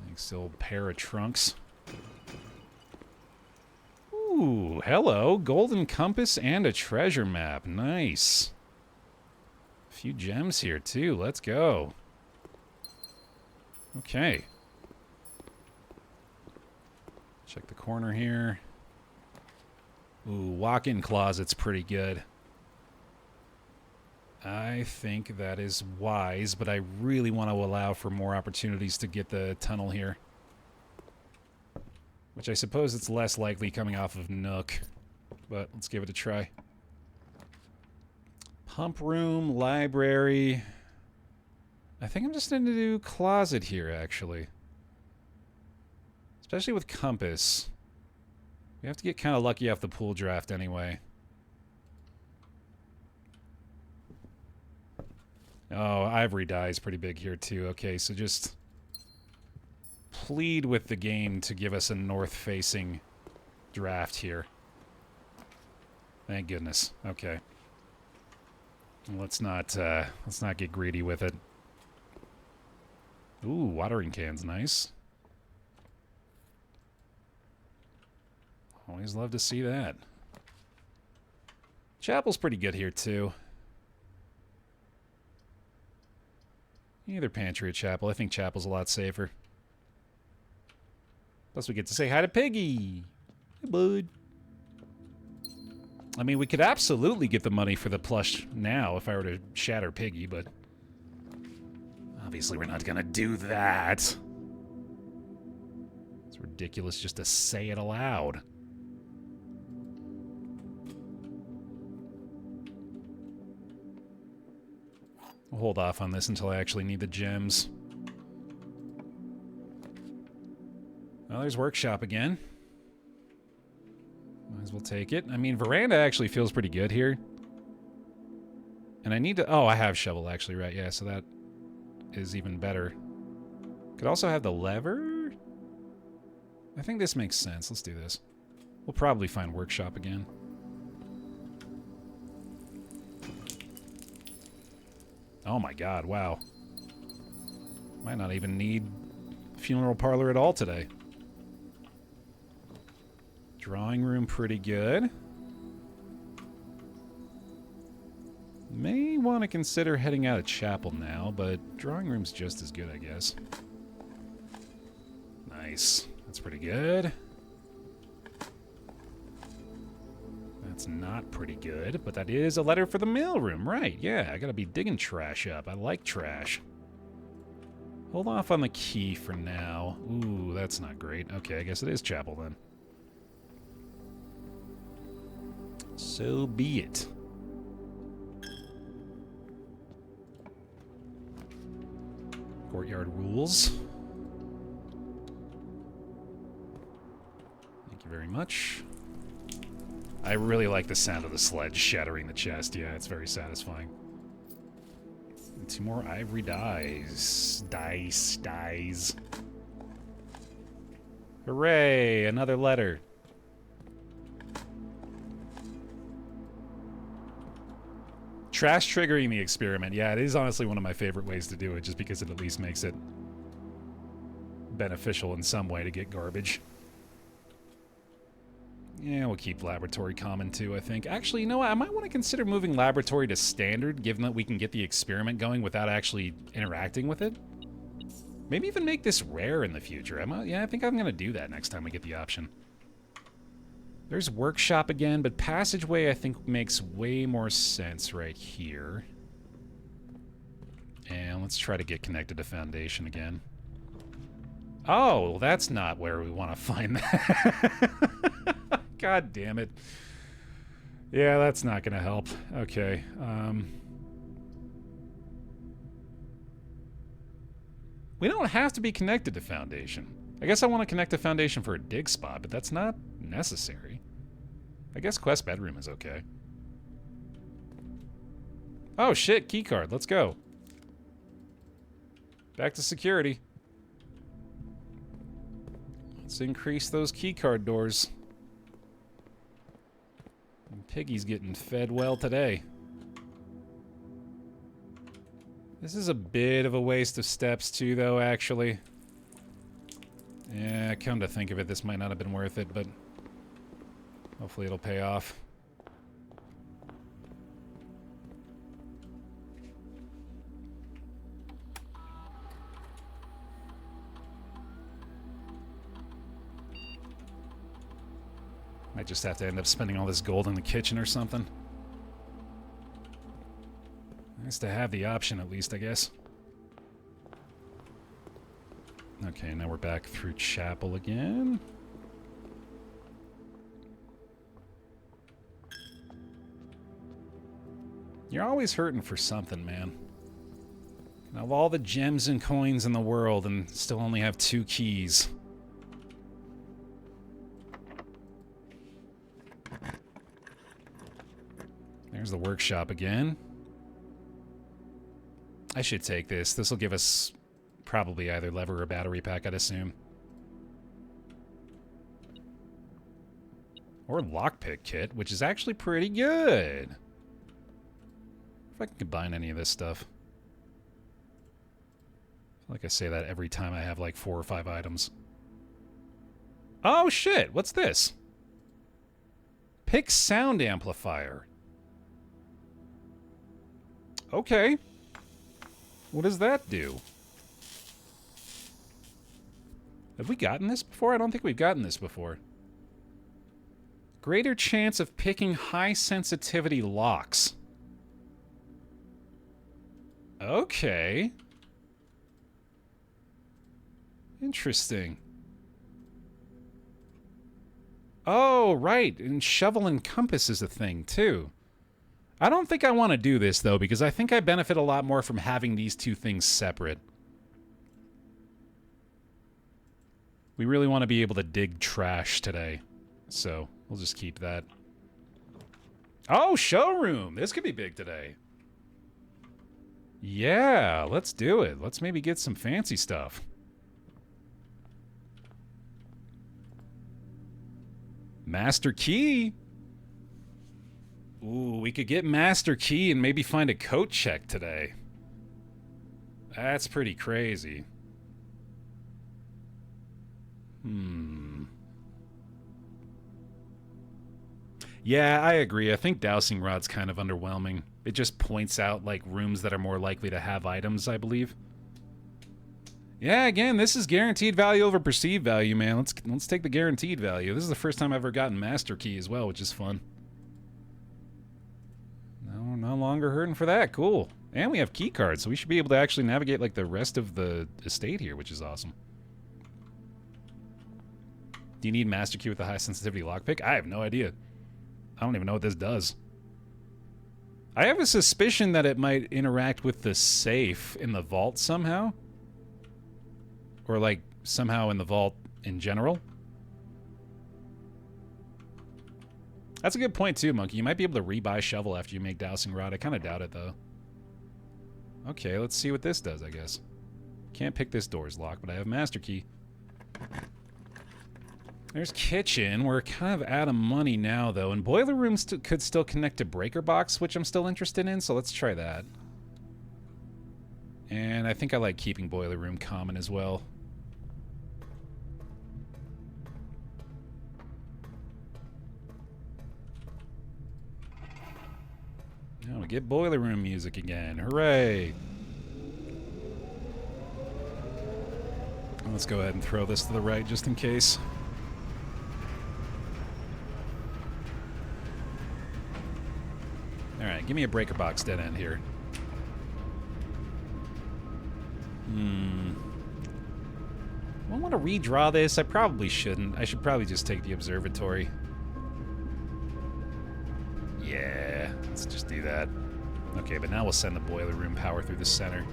Nice old pair of trunks. Ooh, hello. Golden compass and a treasure map. Nice. A few gems here, too. Let's go. Okay. Check the corner here. Ooh, walk-in closet's pretty good. I think that is wise, but I really want to allow for more opportunities to get the tunnel here. Which I suppose it's less likely coming off of Nook. But let's give it a try. Pump room, library. I think I'm just going to do closet here, actually. Especially with compass. We have to get kind of lucky off the pool draft anyway. Oh, ivory dye is pretty big here too. Okay, so just plead with the game to give us a north-facing draft here. Thank goodness. Okay. Let's not get greedy with it. Ooh, watering can's nice. Always love to see that. Chapel's pretty good here, too. Either pantry or chapel. I think chapel's a lot safer. Plus we get to say hi to Piggy. Hey, bud. I mean, we could absolutely get the money for the plush now if I were to shatter Piggy, but... obviously we're not gonna do that. It's ridiculous just to say it aloud. I'll hold off on this until I actually need the gems. Well, there's workshop again. Might as well take it. I mean, veranda actually feels pretty good here. And I need to... oh, I have shovel, actually, right. Yeah, so that is even better. Could also have the lever? I think this makes sense. Let's do this. We'll probably find workshop again. Oh my god, wow. Might not even need funeral parlor at all today. Drawing room pretty good. May want to consider heading out of chapel now, but drawing room's just as good, I guess. Nice. That's pretty good. That's not pretty good, but that is a letter for the mailroom, right? Yeah, I gotta be digging trash up. I like trash. Hold off on the key for now. Ooh, that's not great. Okay, I guess it is chapel then. So be it. Courtyard rules. Thank you very much. I really like the sound of the sledge shattering the chest. Yeah, it's very satisfying. And 2 more ivory dies. Dies. Hooray! Another letter. Trash triggering the experiment. Yeah, it is honestly one of my favorite ways to do it, just because it at least makes it beneficial in some way to get garbage. Yeah, we'll keep laboratory common too, I think. Actually, you know what? I might want to consider moving laboratory to standard, given that we can get the experiment going without actually interacting with it. Maybe even make this rare in the future. Yeah, I think I'm going to do that next time we get the option. There's workshop again, but passageway I think makes way more sense right here. And let's try to get connected to foundation again. Oh, that's not where we want to find that. God damn it. Yeah, that's not going to help. Okay. We don't have to be connected to foundation. I guess I want to connect to foundation for a dig spot, but that's not necessary. I guess quest bedroom is okay. Oh shit, keycard. Let's go. Back to security. Let's increase those keycard doors. Piggy's getting fed well today. This is a bit of a waste of steps too, though, actually. Yeah, come to think of it, this might not have been worth it, but hopefully it'll pay off. Might just have to end up spending all this gold in the kitchen or something. Nice to have the option, at least, I guess. Okay, now we're back through chapel again. You're always hurting for something, man. You have all the gems and coins in the world and still only have 2 keys. There's the workshop again. I should take this. This will give us probably either lever or battery pack, I'd assume. Or lockpick kit, which is actually pretty good. If I can combine any of this stuff. I feel like I say that every time I have like 4 or 5 items. Oh shit, what's this? Pick sound amplifier. Okay. What does that do? Have we gotten this before? I don't think we've gotten this before. Greater chance of picking high sensitivity locks. Okay. Interesting. Oh, right. And shovel and compass is a thing, too. I don't think I want to do this, though, because I think I benefit a lot more from having these 2 things separate. We really want to be able to dig trash today, so we'll just keep that. Oh, showroom! This could be big today. Yeah, let's do it. Let's maybe get some fancy stuff. Master Key? Ooh, we could get Master Key and maybe find a coat check today. That's pretty crazy. Yeah, I agree. I think Dowsing Rod's kind of underwhelming. It just points out, like, rooms that are more likely to have items, I believe. Yeah, again, this is guaranteed value over perceived value, man. Let's take the guaranteed value. This is the first time I've ever gotten Master Key as well, which is fun. No, we're no longer hurting for that. Cool. And we have key cards, so we should be able to actually navigate, like, the rest of the estate here, which is awesome. Do you need Master Key with the high sensitivity lockpick? I have no idea. I don't even know what this does. I have a suspicion that it might interact with the safe in the vault somehow. Or, like, somehow in the vault in general. That's a good point, too, Monkey. You might be able to rebuy Shovel after you make Dowsing Rod. I kind of doubt it, though. Okay, let's see what this does, I guess. Can't pick this door's locked, but I have Master Key. There's kitchen. We're kind of out of money now, though. And boiler rooms could still connect to breaker box, which I'm still interested in, so let's try that. And I think I like keeping boiler room common as well. Now we get boiler room music again. Hooray! Let's go ahead and throw this to the right just in case. Alright, give me a breaker box dead end here. I want to redraw this. I probably shouldn't. I should probably just take the observatory. Yeah, let's just do that. Okay, but now we'll send the boiler room power through the center.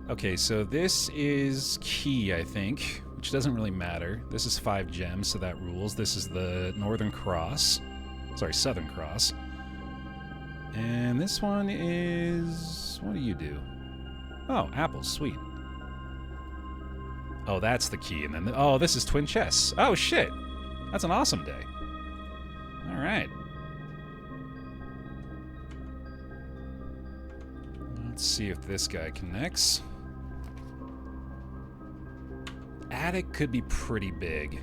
Okay, so this is key, I think, which doesn't really matter. This is 5 gems, so that rules. This is the Northern Cross. Sorry, Southern Cross. And this one is... what do you do? Oh, apples, sweet. Oh, that's the key, and then... oh, this is twin chests. Oh, shit! That's an awesome day. Alright. Let's see if this guy connects. Attic could be pretty big.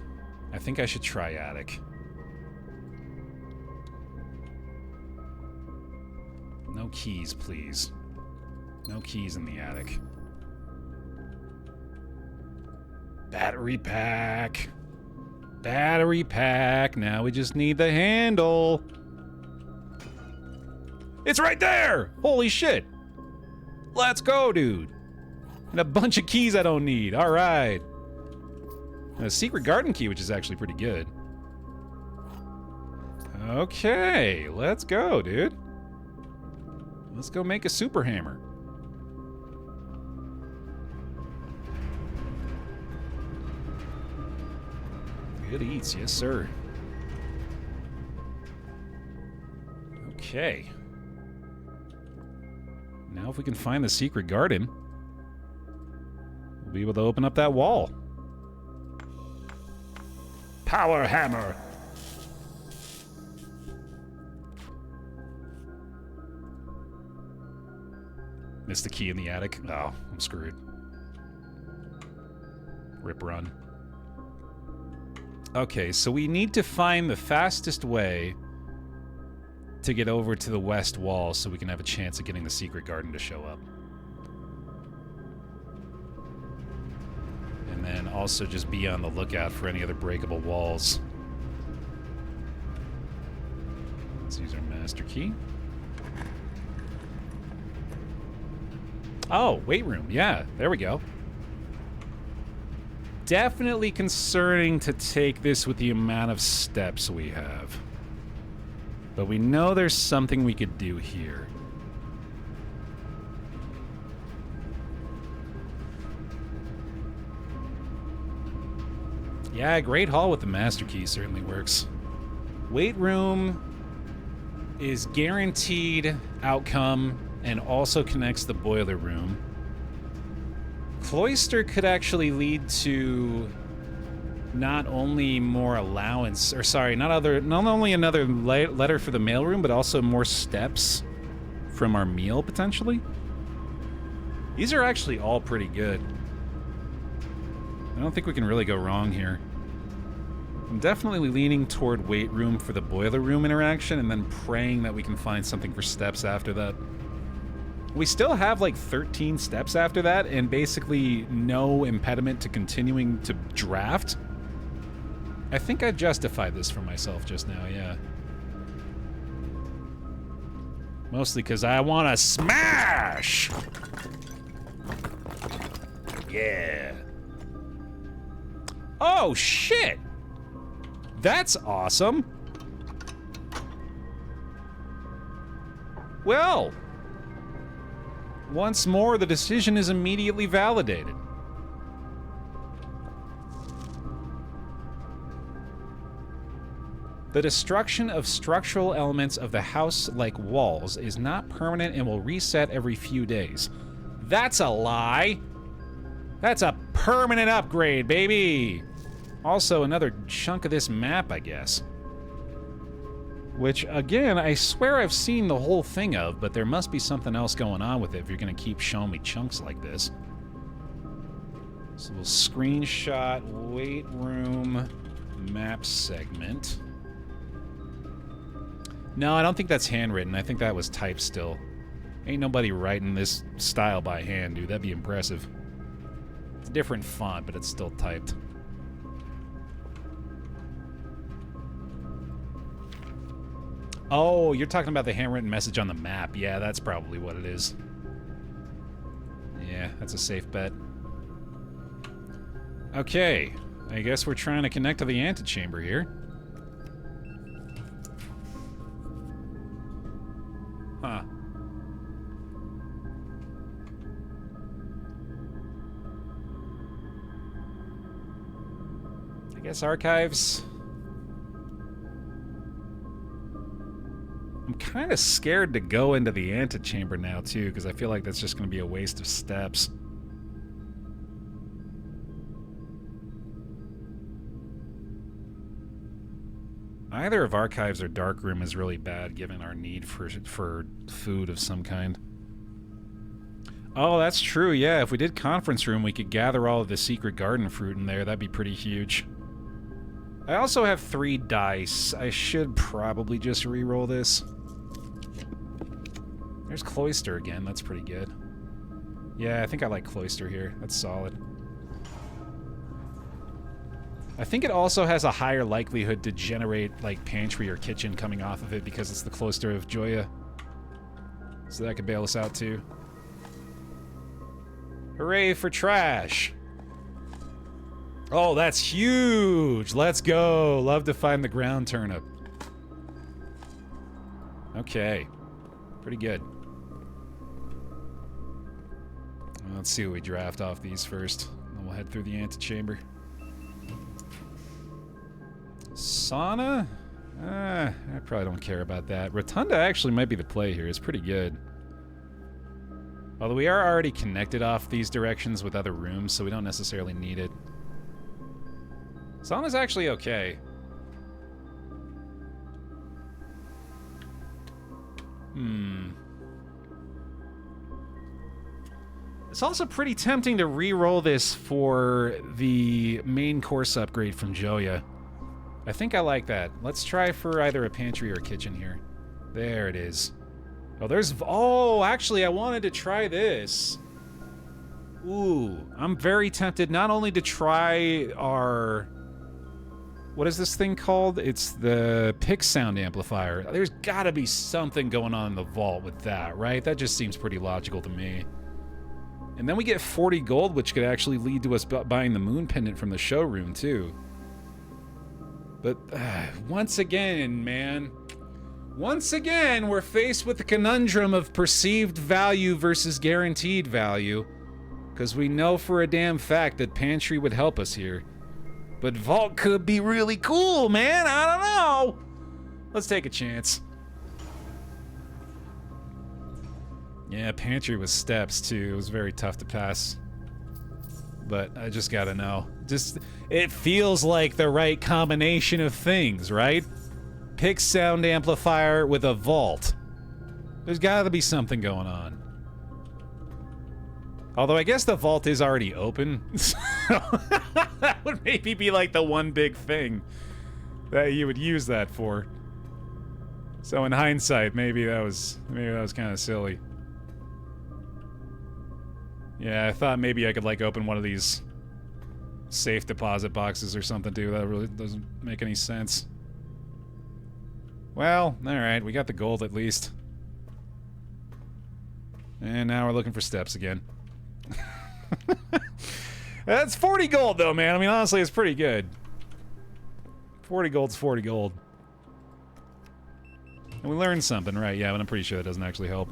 I think I should try attic. No keys, please. No keys in the attic. Battery pack. Battery pack. Now we just need the handle. It's right there! Holy shit! Let's go, dude! And a bunch of keys I don't need. Alright. A secret garden key, which is actually pretty good. Okay, let's go, dude. Let's go make a super hammer. Good eats, yes sir. Okay. Now if we can find the secret garden, we'll be able to open up that wall. Power hammer! Missed the key in the attic. Oh, I'm screwed. Rip run. Okay, so we need to find the fastest way to get over to the west wall so we can have a chance of getting the secret garden to show up. And then also just be on the lookout for any other breakable walls. Let's use our master key. Oh, weight room. Yeah, there we go. Definitely concerning to take this with the amount of steps we have. But we know there's something we could do here. Yeah, Great Hall with the master key certainly works. Weight room. is guaranteed outcome and also connects the boiler room. Cloister could actually lead to not only more allowance, or sorry, not only another letter for the mailroom, but also more steps from our meal, potentially. These are actually all pretty good. I don't think we can really go wrong here. I'm definitely leaning toward weight room for the boiler room interaction, and then praying that we can find something for steps after that. We still have like 13 steps after that, and basically no impediment to continuing to draft. I think I justified this for myself just now, yeah. Mostly because I want to smash! Yeah. Oh, shit! That's awesome! Well, once more, the decision is immediately validated. The destruction of structural elements of the house, like walls, is not permanent and will reset every few days. That's a lie! That's a permanent upgrade, baby! Also, another chunk of this map, I guess. Which, again, I swear I've seen the whole thing of, but there must be something else going on with it if you're gonna keep showing me chunks like this. So we'll screenshot weight room map segment. No, I don't think that's handwritten. I think that was typed still. Ain't nobody writing this style by hand, dude. That'd be impressive. It's a different font, but it's still typed. Oh, you're talking about the handwritten message on the map. Yeah, that's probably what it is. Yeah, that's a safe bet. Okay, I guess we're trying to connect to the antechamber here. Huh. I guess archives. I'm kind of scared to go into the antechamber now, too, because I feel like that's just going to be a waste of steps. Either of archives or darkroom is really bad, given our need for food of some kind. Oh, that's true, yeah. If we did conference room, we could gather all of the secret garden fruit in there. That'd be pretty huge. I also have 3 dice. I should probably just re-roll this. There's Cloister again. That's pretty good. Yeah, I think I like Cloister here. That's solid. I think it also has a higher likelihood to generate, like, pantry or kitchen coming off of it because it's the Cloister of Joya. So that could bail us out, too. Hooray for trash! Oh, that's huge! Let's go! Love to find the ground turnip. Okay. Pretty good. Let's see what we draft off these first. Then we'll head through the antechamber. Sauna? I probably don't care about that. Rotunda actually might be the play here. It's pretty good. Although we are already connected off these directions with other rooms, so we don't necessarily need it. Sauna's actually okay. It's also pretty tempting to re-roll this for the main course upgrade from Joya. I think I like that. Let's try for either a pantry or a kitchen here. There it is. Oh, there's... Oh, actually, I wanted to try this. Ooh, I'm very tempted not only to try our... What is this thing called? It's the pick sound amplifier. There's gotta be something going on in the vault with that, right? That just seems pretty logical to me. And then we get 40 gold, which could actually lead to us buying the moon pendant from the showroom, too. But, once again, man... Once again, we're faced with the conundrum of perceived value versus guaranteed value. Because we know for a damn fact that pantry would help us here. But vault could be really cool, man. I don't know. Let's take a chance. Yeah, pantry with steps, too. It was very tough to pass. But I just gotta know. It feels like the right combination of things, right? Pick sound amplifier with a vault. There's gotta be something going on. Although I guess the vault is already open. So that would maybe be like the one big thing that you would use that for. So in hindsight, maybe that was kind of silly. Yeah, I thought maybe I could like open one of these safe deposit boxes or something too. That really doesn't make any sense. Well, alright, we got the gold at least. And now we're looking for steps again. That's 40 gold though, man. I mean, honestly, it's pretty good. 40 gold's 40 gold. And we learned something, right? Yeah, but I'm pretty sure that doesn't actually help.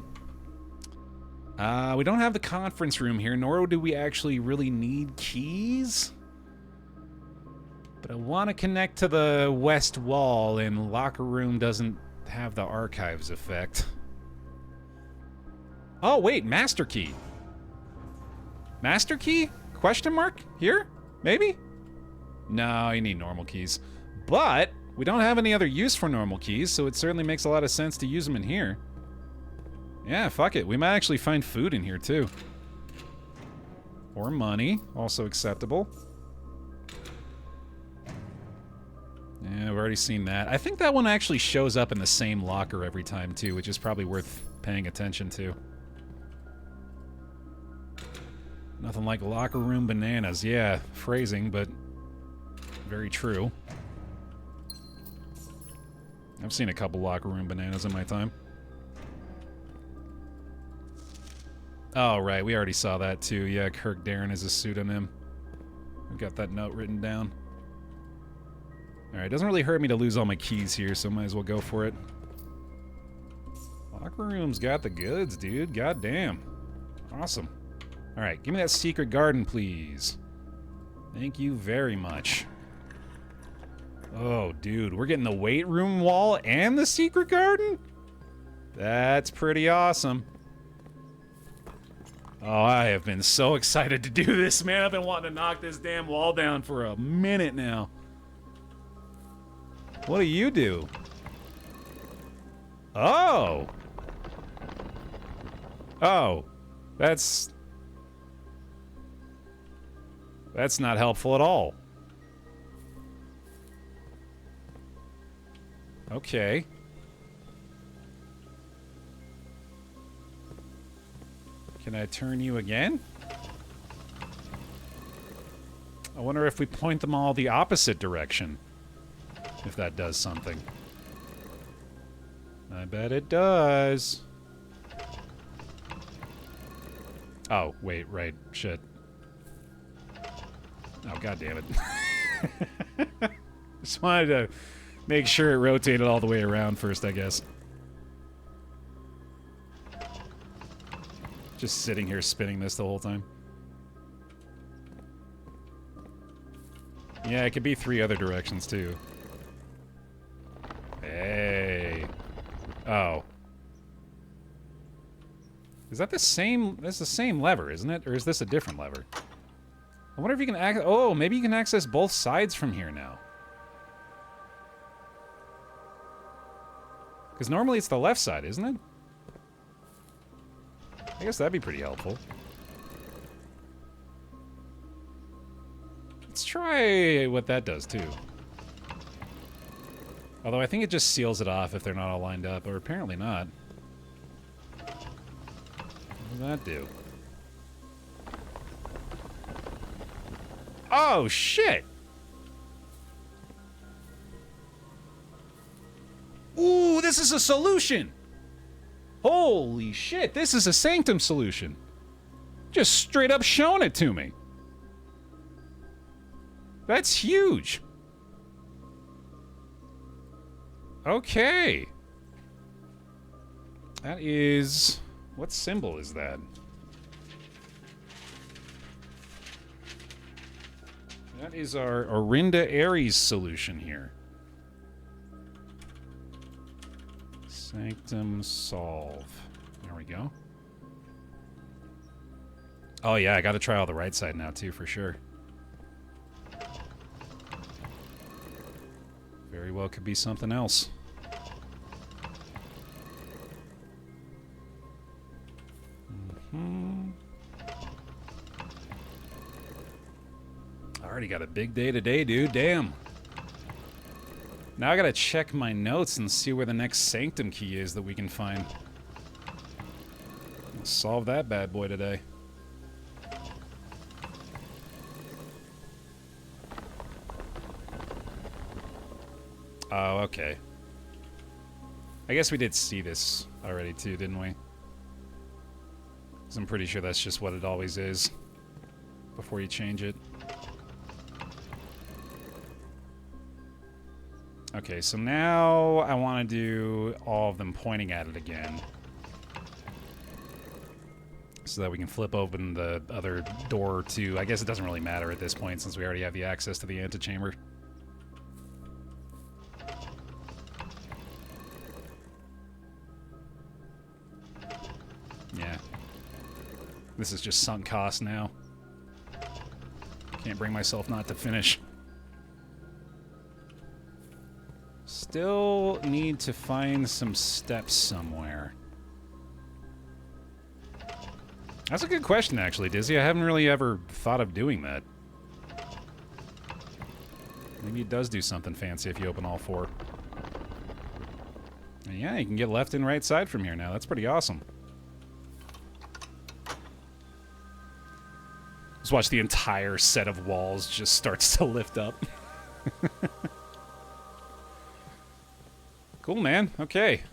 We don't have the conference room here, nor do we actually really need keys. But I want to connect to the west wall, and locker room doesn't have the archives effect. Oh, wait, master key. Master key? Question mark? Here? Maybe? No, you need normal keys. But we don't have any other use for normal keys, so it certainly makes a lot of sense to use them in here. Yeah, fuck it. We might actually find food in here, too. Or money. Also acceptable. Yeah, we've already seen that. I think that one actually shows up in the same locker every time, too, which is probably worth paying attention to. Nothing like locker room bananas. Yeah, phrasing, but very true. I've seen a couple locker room bananas in my time. Oh, right, we already saw that too. Yeah, Kirk Darren is a pseudonym. We've got that note written down. Alright, it doesn't really hurt me to lose all my keys here, so might as well go for it. Locker room's got the goods, dude. God damn. Awesome. Alright, give me that secret garden, please. Thank you very much. Oh, dude, we're getting the weight room wall and the secret garden? That's pretty awesome. Oh, I have been so excited to do this, man. I've been wanting to knock this damn wall down for a minute now. What do you do? Oh! Oh. That's not helpful at all. Okay. Can I turn you again? I wonder if we point them all the opposite direction. If that does something. I bet it does. Oh, wait, right. Shit. Oh, god damn it. Just wanted to make sure it rotated all the way around first, I guess. Just sitting here spinning this the whole time. Yeah, it could be 3 other directions, too. Hey. Oh. Is that the same? That's the same lever, isn't it? Or is this a different lever? I wonder if you can oh, maybe you can access both sides from here now. Because normally it's the left side, isn't it? I guess that'd be pretty helpful. Let's try what that does, too. Although I think it just seals it off if they're not all lined up, or apparently not. What does that do? Oh, shit! Ooh, this is a solution! Holy shit, this is a Sanctum solution. Just straight up showing it to me. That's huge. Okay. That is... What symbol is that? That is our Orinda Ares solution here. Sanctum solve. There we go. Oh yeah, I gotta try all the right side now too, for sure. Very well could be something else. I already got a big day today, dude. Damn. Now I gotta check my notes and see where the next Sanctum key is that we can find. We'll solve that bad boy today. Oh, okay. I guess we did see this already too, didn't we? 'Cause I'm pretty sure that's just what it always is before you change it. Okay, so now I want to do all of them pointing at it again. So that we can flip open the other door too. I guess it doesn't really matter at this point since we already have the access to the antechamber. Yeah. This is just sunk cost now. Can't bring myself not to finish. Still need to find some steps somewhere. That's a good question, actually, Dizzy. I haven't really ever thought of doing that. Maybe it does do something fancy if you open all four. And yeah, you can get left and right side from here now. That's pretty awesome. Just watch the entire set of walls just starts to lift up. Cool, man. Okay.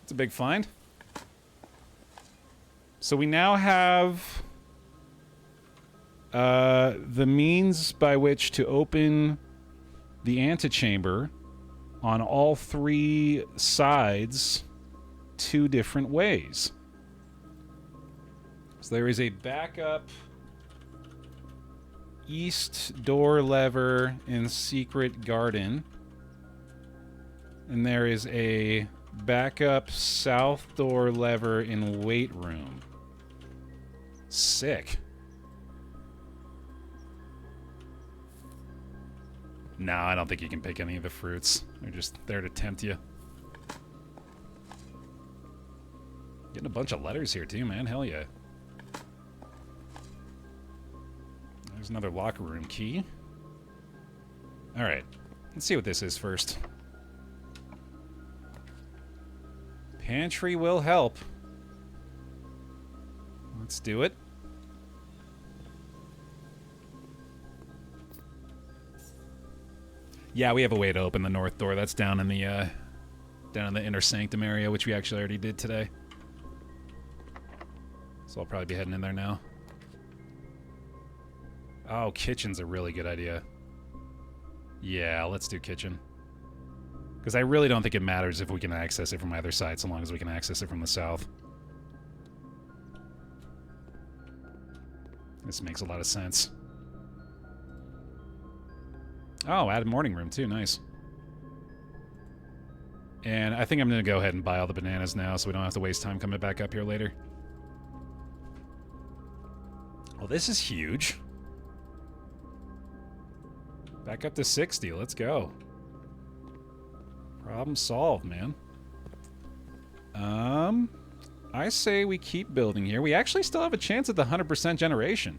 It's a big find. So we now have the means by which to open the antechamber on all three sides 2 different ways. So there is a backup east door lever in Secret Garden. And there is a backup south door lever in Weight Room. Sick. No, I don't think you can pick any of the fruits. They're just there to tempt you. Getting a bunch of letters here too, man. Hell yeah. There's another locker room key. Alright. Let's see what this is first. Pantry will help. Let's do it. Yeah, we have a way to open the north door. That's down in the inner sanctum area, which we actually already did today. So I'll probably be heading in there now. Oh, kitchen's a really good idea. Yeah, let's do kitchen. Because I really don't think it matters if we can access it from either side, so long as we can access it from the south. This makes a lot of sense. Oh, added morning room too, nice. And I think I'm going to go ahead and buy all the bananas now so we don't have to waste time coming back up here later. Well, this is huge. Back up to 60, let's go. Problem solved, man. I say we keep building here. We actually still have a chance at the 100% generation.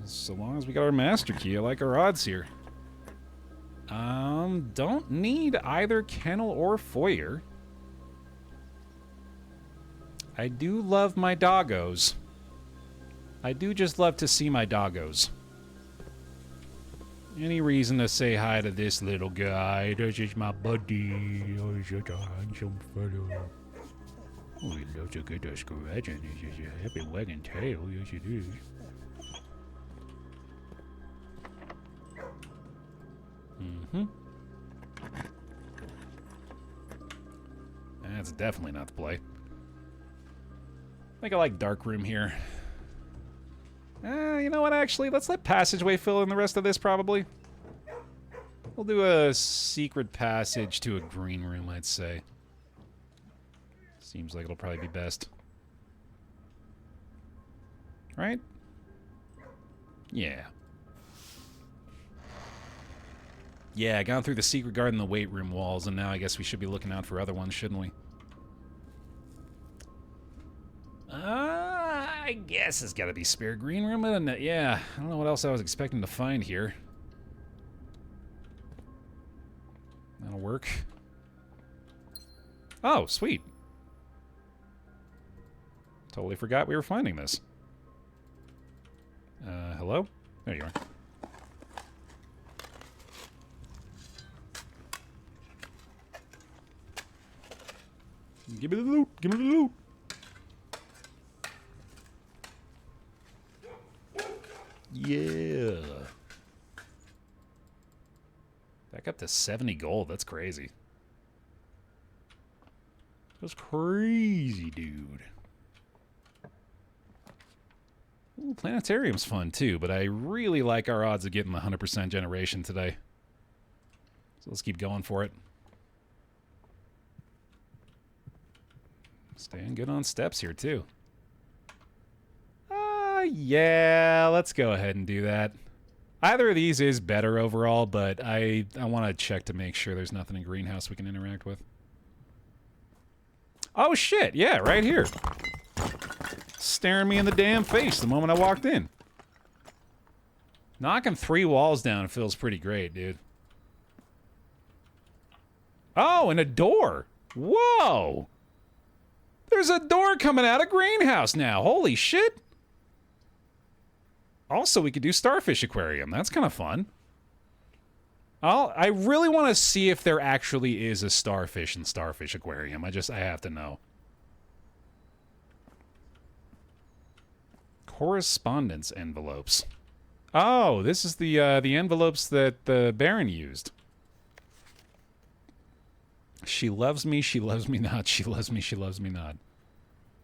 So long as we got our master key, I like our odds here. Don't need either kennel or foyer. I do love my doggos. I do just love to see my doggos. Any reason to say hi to this little guy? This is my buddy. Oh, he's such a handsome fellow. Oh, he loves to get a scratching. He's just a happy wagging tail. Yes, it is. Mm-hmm. That's definitely not the play. I think I like dark room here. You know what, actually? Let's let passageway fill in the rest of this, probably. We'll do a secret passage to a green room, I'd say. Seems like it'll probably be best. Right? Yeah. Yeah, gone through the secret garden, the weight room walls, and now I guess we should be looking out for other ones, shouldn't we? I guess it's got to be spare green room, isn't it? Yeah, I don't know what else I was expecting to find here. That'll work. Oh, sweet. Totally forgot we were finding this. Hello? There you are. Give me the loot! Give me the loot! Yeah. Back up to 70 gold. That's crazy. That's crazy, dude. Ooh, planetarium's fun too, but I really like our odds of getting the 100% generation today. So let's keep going for it. Staying good on steps here too. Yeah, let's go ahead and do that. Either of these is better overall, but I want to check to make sure there's nothing in greenhouse we can interact with. Oh shit, yeah, right here. Staring me in the damn face the moment I walked in. Knocking 3 walls down feels pretty great, dude. Oh, and a door. Whoa! There's a door coming out of greenhouse now. Holy shit. Also, we could do Starfish Aquarium. That's kind of fun. I really want to see if there actually is a starfish in Starfish Aquarium. I have to know. Correspondence envelopes. Oh, this is the envelopes that the Baron used. She loves me not. She loves me not.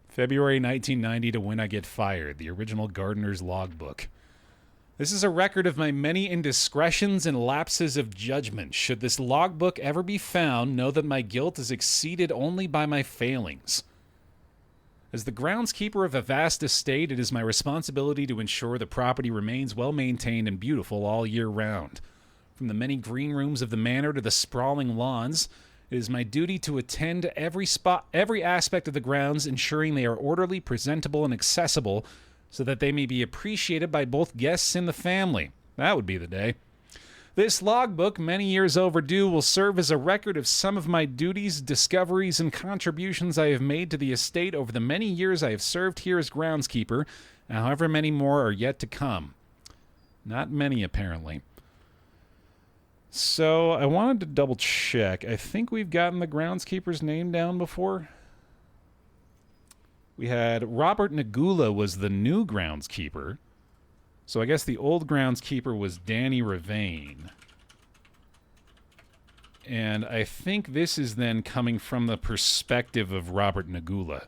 February 1990 to when I get fired. The original gardener's logbook. This is a record of my many indiscretions and lapses of judgment. Should this logbook ever be found, know that my guilt is exceeded only by my failings. As the groundskeeper of a vast estate, it is my responsibility to ensure the property remains well maintained and beautiful all year round. From the many green rooms of the manor to the sprawling lawns, it is my duty to attend to every aspect of the grounds, ensuring they are orderly, presentable, and accessible, so that they may be appreciated by both guests and the family. That would be the day. This logbook, many years overdue, will serve as a record of some of my duties, discoveries, and contributions I have made to the estate over the many years I have served here as groundskeeper, and however many more are yet to come. Not many, apparently. So, I wanted to double check. I think we've gotten the groundskeeper's name down before. We had Robert Nagula was the new groundskeeper. So I guess the old groundskeeper was Danny Ravane. And I think this is then coming from the perspective of Robert Nagula,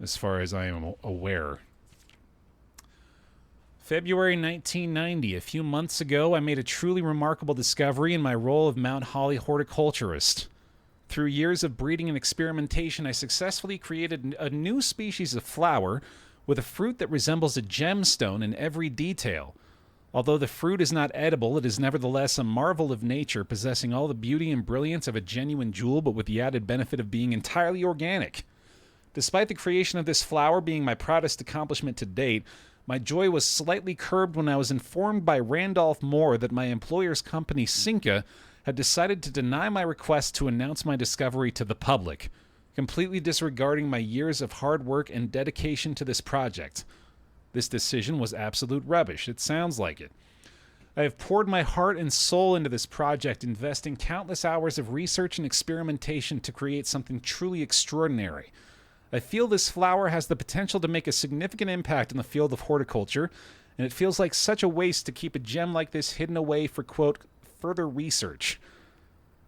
as far as I am aware. February 1990, a few months ago, I made a truly remarkable discovery in my role of Mount Holly horticulturist. Through years of breeding and experimentation, I successfully created a new species of flower with a fruit that resembles a gemstone in every detail. Although the fruit is not edible, it is nevertheless a marvel of nature, possessing all the beauty and brilliance of a genuine jewel, but with the added benefit of being entirely organic. Despite the creation of this flower being my proudest accomplishment to date, my joy was slightly curbed when I was informed by Randolph Moore that my employer's company, Cinca, had decided to deny my request to announce my discovery to the public, completely disregarding my years of hard work and dedication to this project. This decision was absolute rubbish. It sounds like it. I have poured my heart and soul into this project, investing countless hours of research and experimentation to create something truly extraordinary. I feel this flower has the potential to make a significant impact in the field of horticulture, and it feels like such a waste to keep a gem like this hidden away for, quote, further research.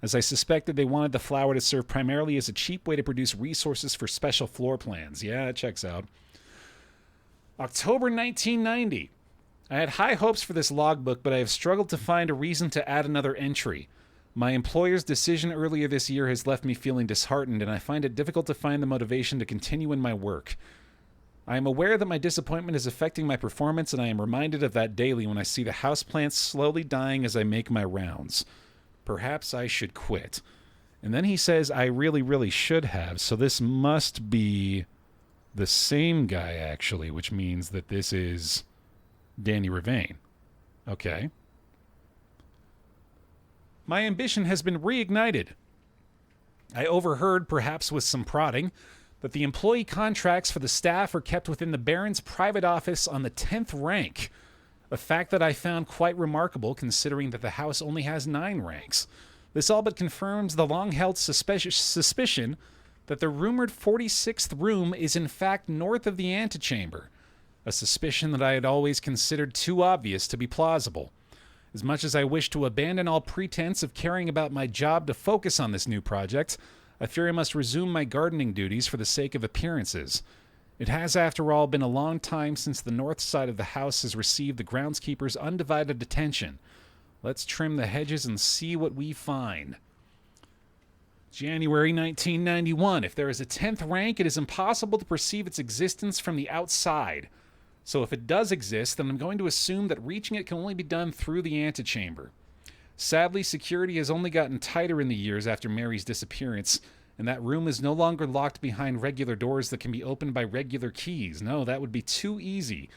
As I suspected, they wanted the flower to serve primarily as a cheap way to produce resources for special floor plans. Yeah, it checks out. October 1990. I had high hopes for this logbook, but I have struggled to find a reason to add another entry. My employer's decision earlier this year has left me feeling disheartened, and I find it difficult to find the motivation to continue in my work. I am aware that my disappointment is affecting my performance, and I am reminded of that daily when I see the houseplants slowly dying as I make my rounds. Perhaps I should quit. And then he says, I really, really should have, so this must be the same guy, actually, which means that this is Danny Ravane. Okay. My ambition has been reignited. I overheard, perhaps with some prodding, that the employee contracts for the staff are kept within the Baron's private office on the 10th rank, a fact that I found quite remarkable considering that the house only has 9 ranks. This all but confirms the long-held suspicion that the rumored 46th room is in fact north of the antechamber, a suspicion that I had always considered too obvious to be plausible. As much as I wish to abandon all pretense of caring about my job to focus on this new project, I fear I must resume my gardening duties for the sake of appearances. It has, after all, been a long time since the north side of the house has received the groundskeeper's undivided attention. Let's trim the hedges and see what we find. January 1991. If there is a 10th rank, it is impossible to perceive its existence from the outside. So if it does exist, then I'm going to assume that reaching it can only be done through the antechamber. Sadly, security has only gotten tighter in the years after Mary's disappearance, and that room is no longer locked behind regular doors that can be opened by regular keys. No, that would be too easy.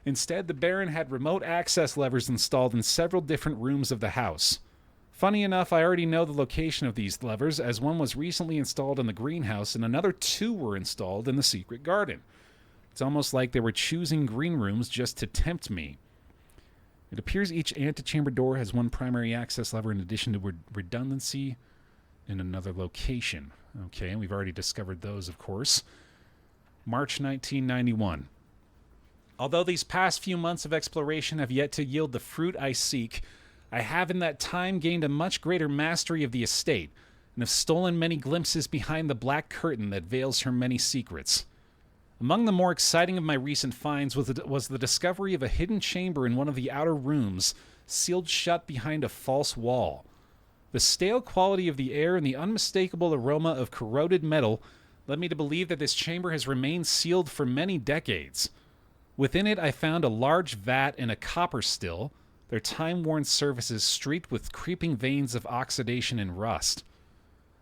Instead, the Baron had remote access levers installed in several different rooms of the house. Funny enough, I already know the location of these levers, as one was recently installed in the greenhouse and another 2 were installed in the secret garden. It's almost like they were choosing green rooms just to tempt me. It appears each antechamber door has 1 primary access lever in addition to redundancy in another location. Okay, and we've already discovered those, of course. March 1991. Although these past few months of exploration have yet to yield the fruit I seek, I have in that time gained a much greater mastery of the estate, and have stolen many glimpses behind the black curtain that veils her many secrets. Among the more exciting of my recent finds was the discovery of a hidden chamber in one of the outer rooms, sealed shut behind a false wall. The stale quality of the air and the unmistakable aroma of corroded metal led me to believe that this chamber has remained sealed for many decades. Within it, I found a large vat and a copper still, their time-worn surfaces streaked with creeping veins of oxidation and rust.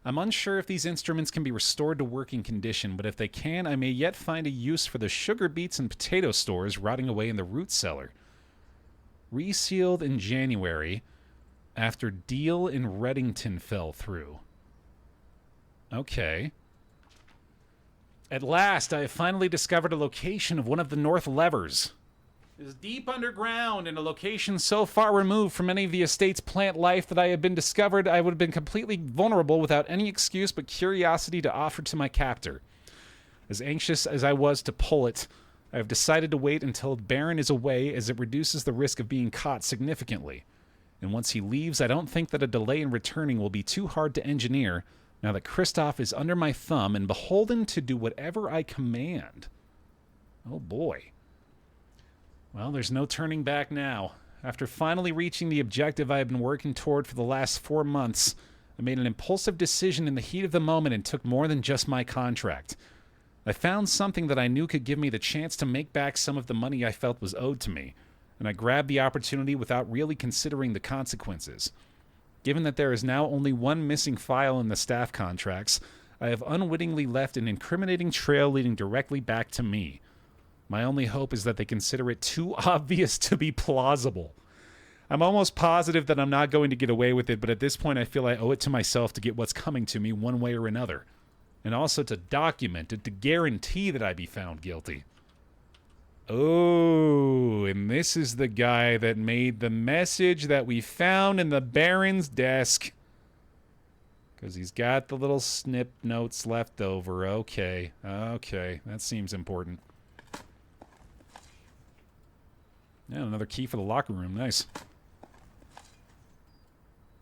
I'm unsure if these instruments can be restored to working condition, but if they can, I may yet find a use for the sugar beets and potato stores rotting away in the root cellar. Resealed in January, after deal in Reddington fell through. Okay. At last, I have finally discovered a location of one of the north levers. It is deep underground in a location so far removed from any of the estate's plant life that I would have been completely vulnerable without any excuse but curiosity to offer to my captor. As anxious as I was to pull it, I have decided to wait until Baron is away, as it reduces the risk of being caught significantly. And once he leaves, I don't think that a delay in returning will be too hard to engineer, now that Kristoff is under my thumb and beholden to do whatever I command. Oh boy. Well, there's no turning back now. After finally reaching the objective I have been working toward for the last 4 months, I made an impulsive decision in the heat of the moment and took more than just my contract. I found something that I knew could give me the chance to make back some of the money I felt was owed to me, and I grabbed the opportunity without really considering the consequences. Given that there is now only 1 missing file in the staff contracts, I have unwittingly left an incriminating trail leading directly back to me. My only hope is that they consider it too obvious to be plausible. I'm almost positive that I'm not going to get away with it, but at this point I feel I owe it to myself to get what's coming to me one way or another. And also to document it, to guarantee that I be found guilty. Oh, and this is the guy that made the message that we found in the Baron's desk. Because he's got the little snip notes left over. Okay, that seems important. Yeah, another key for the locker room. Nice.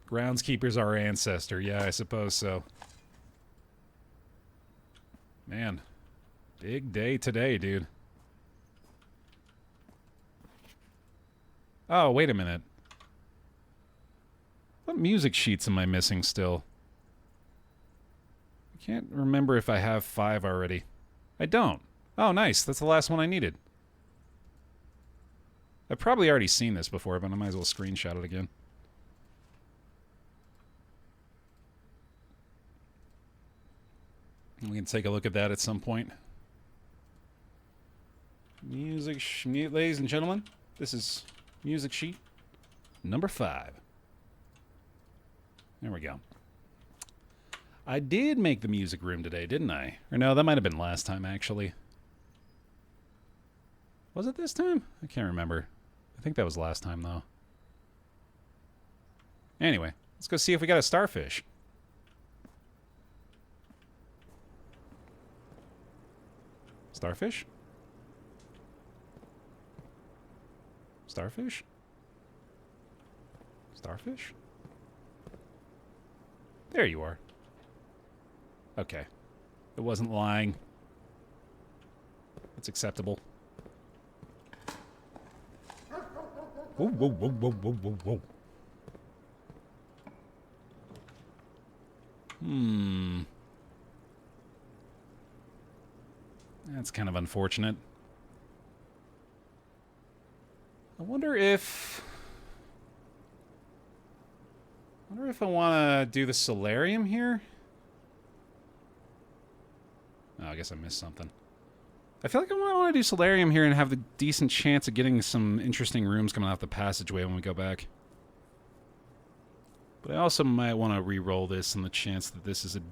Groundskeeper's our ancestor. Yeah, I suppose so. Man, big day today, dude. Oh, wait a minute. What music sheets am I missing still? I can't remember if I have 5 already. I don't. Oh, nice. That's the last one I needed. I've probably already seen this before, but I might as well screenshot it again. We can take a look at that at some point. Ladies and gentlemen, this is music sheet number 5. There we go. I did make the music room today, didn't I? Or no, that might have been last time, actually. Was it this time? I can't remember. I think that was last time, though. Anyway, let's go see if we got a starfish. Starfish? Starfish? Starfish? There you are. Okay. It wasn't lying. It's acceptable. Whoa, whoa, whoa, whoa, whoa, whoa, whoa. That's kind of unfortunate. I wonder if I want to do the solarium here. Oh, I guess I missed something. I feel like I want to do solarium here and have the decent chance of getting some interesting rooms coming out the passageway when we go back. But I also might want to re-roll this on the chance that this is a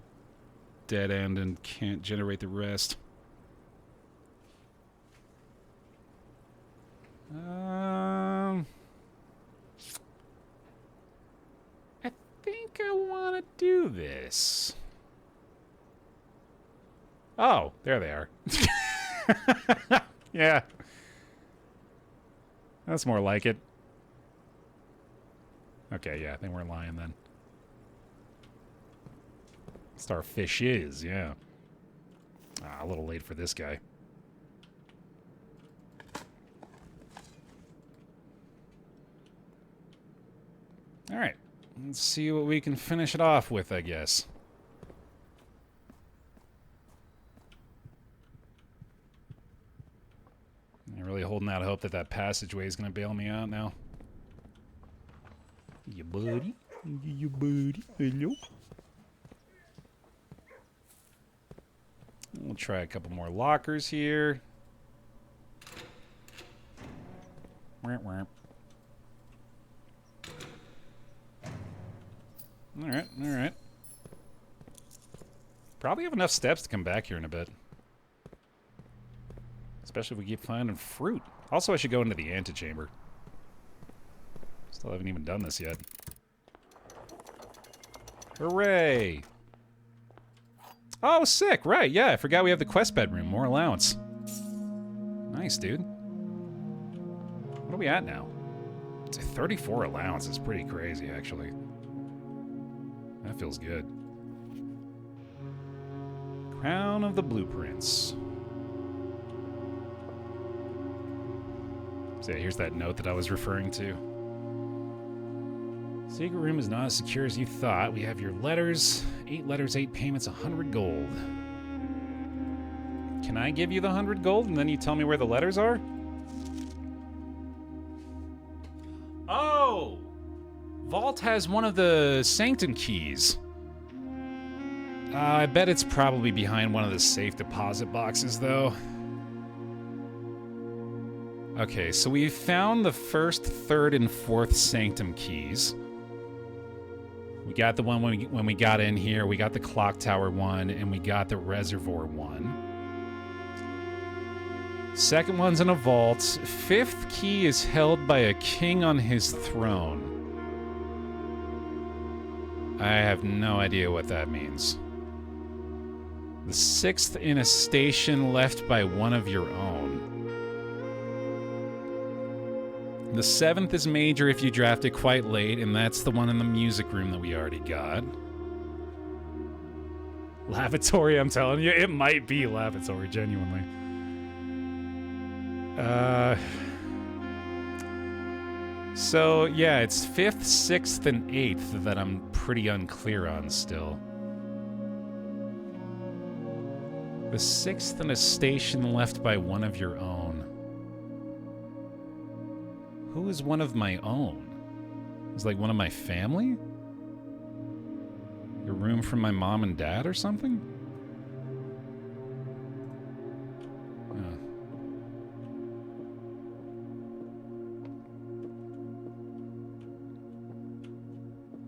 dead end and can't generate the rest. I think I want to do this. Oh, there they are. Yeah. That's more like it. Okay, yeah, they weren't lying then. Starfish is, yeah. Ah, a little late for this guy. Alright, let's see what we can finish it off with, I guess. I'm really holding out hope that that passageway is going to bail me out now. You buddy? You buddy? Hello? We'll try a couple more lockers here. Alright, alright. Probably have enough steps to come back here in a bit. Especially if we keep finding fruit. Also, I should go into the antechamber. Still haven't even done this yet. Hooray! Oh, sick! Right, yeah, I forgot we have the quest bedroom. More allowance. Nice, dude. What are we at now? It's a 34 allowance. It's pretty crazy, actually. That feels good. Crown of the Blueprints. So yeah, here's that note that I was referring to. Secret room is not as secure as you thought. We have your letters. 8 letters, 8 payments, 100 gold. Can I give you the 100 gold and then you tell me where the letters are? Oh! Vault has one of the Sanctum keys. I bet it's probably behind one of the safe deposit boxes, though. Okay, so we found the first, third, and fourth Sanctum keys. We got the one when we got in here, we got the clock tower one, and we got the reservoir one. Second one's in a vault. Fifth key is held by a king on his throne. I have no idea what that means. The sixth in a station left by one of your own. The seventh is major if you draft it quite late, and that's the one in the music room that we already got. Lavatory, I'm telling you, it might be lavatory, genuinely. So, yeah, it's 5th, 6th, and 8th that I'm pretty unclear on still. The 6th and a station left by one of your own. Who is one of my own? Is like one of my family? A room from my mom and dad or something?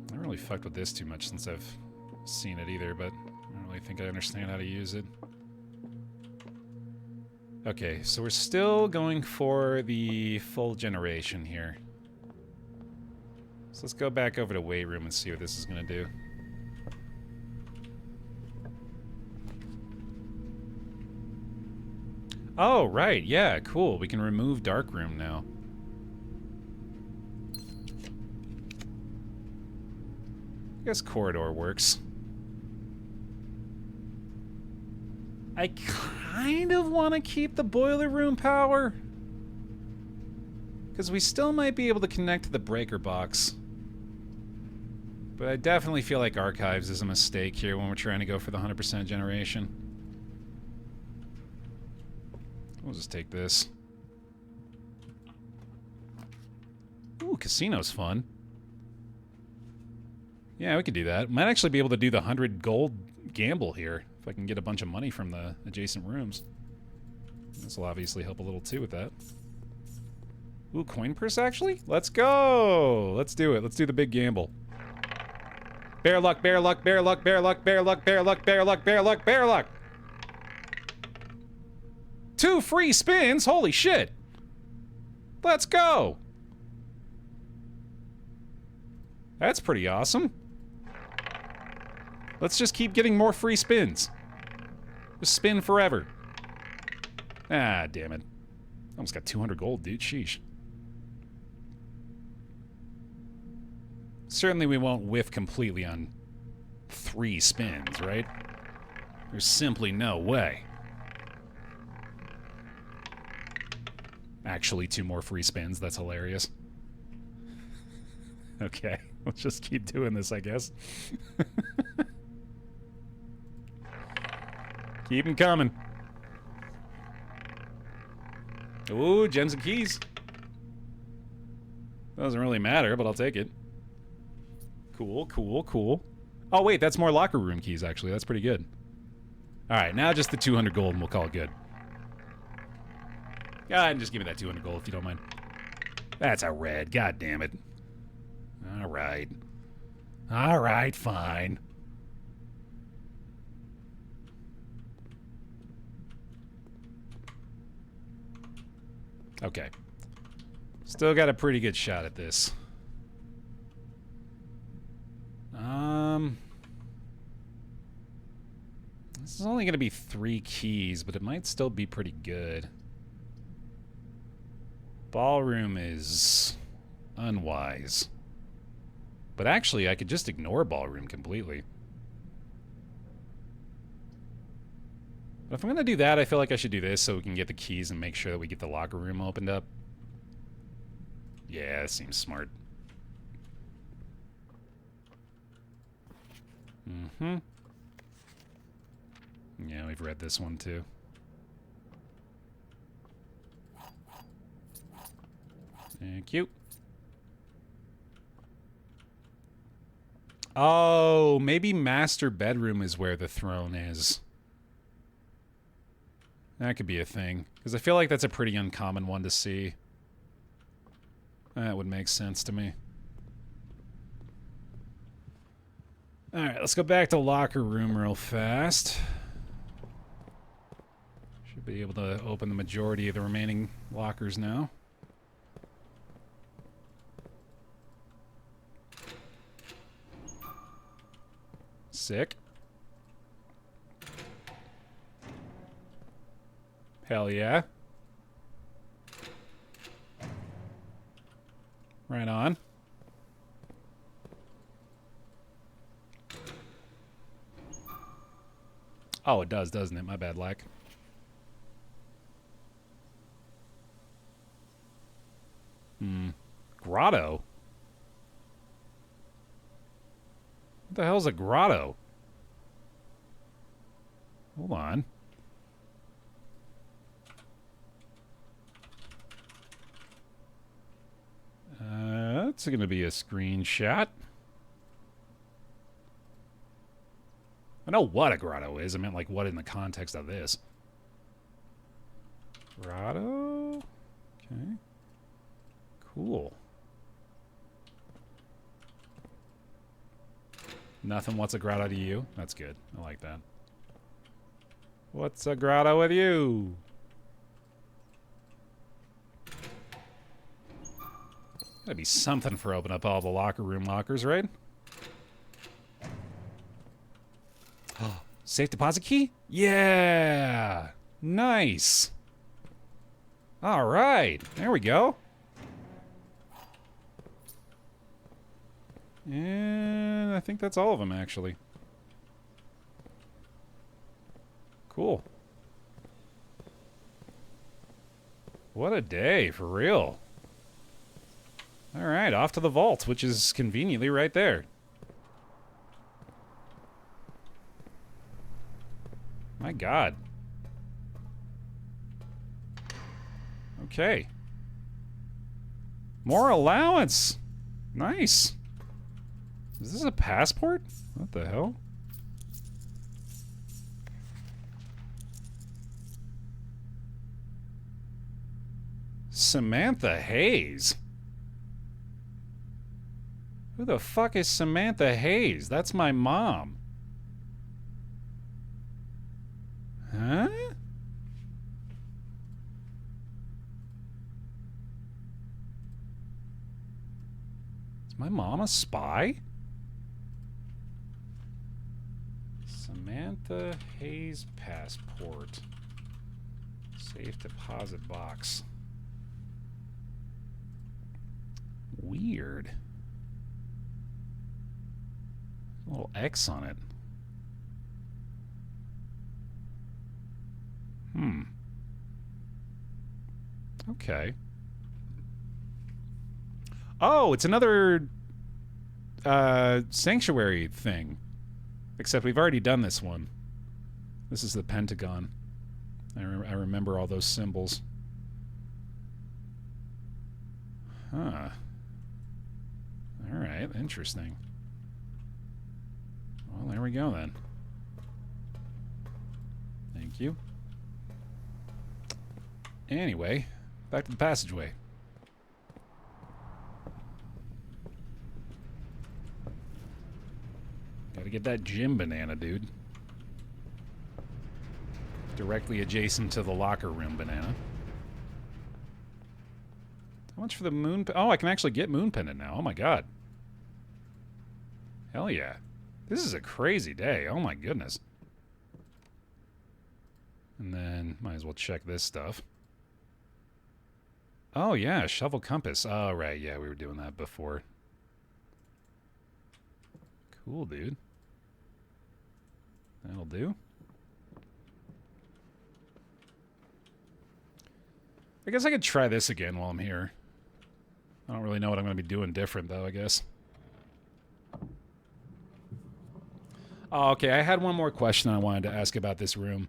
I haven't really fucked with this too much since I've seen it either, but I don't really think I understand how to use it. Okay, so we're still going for the full generation here. So let's go back over to weight room and see what this is going to do. Oh, right, yeah, cool. We can remove dark room now. I guess corridor works. I kind of want to keep the boiler room power, because we still might be able to connect to the breaker box. But I definitely feel like archives is a mistake here when we're trying to go for the 100% generation. We'll just take this. Ooh, casino's fun. Yeah, we could do that. Might actually be able to do the 100 gold gamble here, if I can get a bunch of money from the adjacent rooms. This will obviously help a little too with that. Ooh, coin purse actually? Let's go! Let's do it. Let's do the big gamble. Bear luck, bear luck, bear luck, bear luck, bear luck, bear luck, bear luck, bear luck, bear luck! 2 free spins? Holy shit! Let's go! That's pretty awesome. Let's just keep getting more free spins. Just spin forever. Ah, damn it. Almost got 200 gold, dude. Sheesh. Certainly we won't whiff completely on 3 spins, right? There's simply no way. Actually, 2 more free spins. That's hilarious. Okay, let's just keep doing this, I guess. Keep them coming. Ooh, gems and keys. Doesn't really matter, but I'll take it. Cool, cool, cool. Oh, wait, that's more locker room keys, actually. That's pretty good. Alright, now just the 200 gold and we'll call it good. Go ahead and just give me that 200 gold if you don't mind. That's a red. God damn it. Alright. Alright, fine. Okay. Still got a pretty good shot at this. This is only going to be 3 keys, but it might still be pretty good. Ballroom is unwise. But actually, I could just ignore ballroom completely. But if I'm going to do that, I feel like I should do this so we can get the keys and make sure that we get the locker room opened up. Yeah, that seems smart. Mm-hmm. Yeah, we've read this one too. Thank you. Oh, maybe master bedroom is where the throne is. That could be a thing. Because I feel like that's a pretty uncommon one to see. That would make sense to me. Alright, let's go back to locker room real fast. Should be able to open the majority of the remaining lockers now. Sick. Hell yeah. Right on. Oh, it does, doesn't it? My bad, Lack. Grotto? What the hell's a grotto? Hold on. That's going to be a screenshot. I know what a grotto is. I meant, like, what in the context of this. Grotto? Okay. Cool. Nothing. What's a grotto to you? That's good. I like that. What's a grotto with you? Gotta be something for opening up all the locker room lockers, right? Safe deposit key? Yeah! Nice! Alright, there we go. And I think that's all of them, actually. Cool. What a day, for real. Alright, off to the vault, which is conveniently right there. My God. Okay. More allowance. Nice. Is this a passport? What the hell? Samantha Hayes. Who the fuck is Samantha Hayes? That's my mom. Huh? Is my mom a spy? Samantha Hayes passport. Safe deposit box. Weird. A little X on it. Okay. Oh, it's another sanctuary thing. Except we've already done this one. This is the Pentagon. I remember all those symbols. Huh. Alright, interesting. Well, there we go then. Thank you. Anyway, back to the passageway. Gotta get that gym banana, dude. Directly adjacent to the locker room banana. How much for the moon? Oh, I can actually get moon pendant now. Oh my God. Hell yeah. This is a crazy day. Oh my goodness. And then, might as well check this stuff. Oh yeah, shovel compass. Oh right, yeah, we were doing that before. Cool, dude. That'll do. I guess I could try this again while I'm here. I don't really know what I'm going to be doing different, though, I guess. Oh, okay, I had one more question I wanted to ask about this room.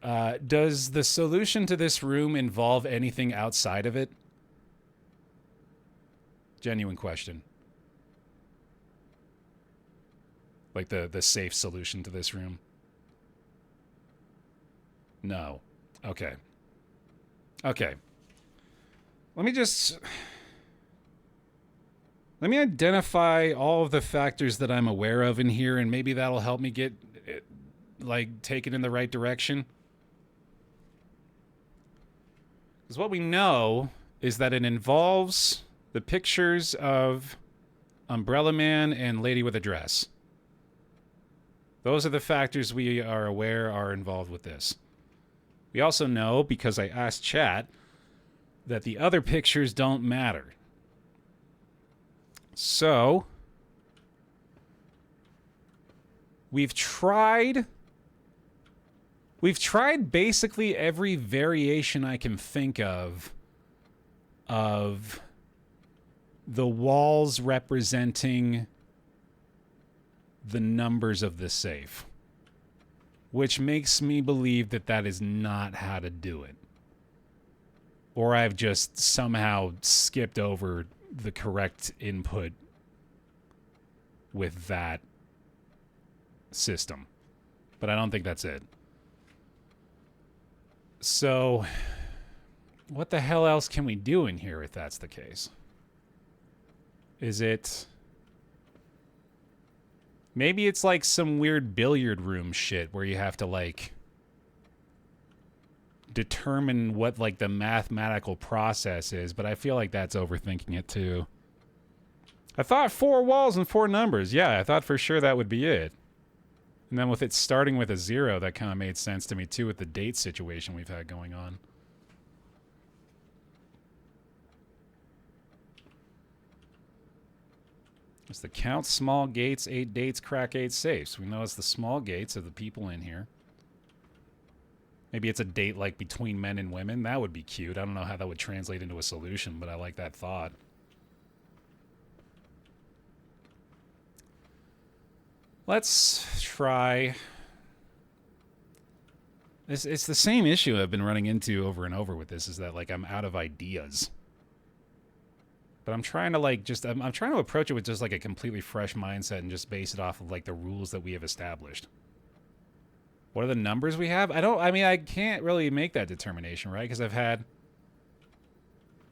Does the solution to this room involve anything outside of it? Genuine question. Like the safe solution to this room? No. Okay. Okay. Let me identify all of the factors that I'm aware of in here, and maybe that'll help me get it, like, take it in the right direction. Because what we know is that it involves the pictures of Umbrella Man and Lady with a Dress. Those are the factors we are aware are involved with this. We also know, because I asked chat, that the other pictures don't matter. So, we've tried basically every variation I can think of the walls representing the numbers of the safe, which makes me believe that that is not how to do it. Or I've just somehow skipped over the correct input with that system. But I don't think that's it. So, what the hell else can we do in here if that's the case? Is it... Maybe it's like some weird billiard room shit where you have to, like, determine what, like, the mathematical process is, but I feel like that's overthinking it, too. I thought 4 walls and 4 numbers. Yeah, I thought for sure that would be it. And then with it starting with a 0, that kind of made sense to me, too, with the date situation we've had going on. It's the count small gates, 8 dates, crack 8 safes. We know it's the small gates of the people in here. Maybe it's a date like between men and women. That would be cute. I don't know how that would translate into a solution, but I like that thought. Let's try... It's the same issue I've been running into over and over with this, is that, like, I'm out of ideas. But I'm trying to, like, just... I'm trying to approach it with just, like, a completely fresh mindset and just base it off of, like, the rules that we have established. What are the numbers we have? I mean, I can't really make that determination, right? Because I've had...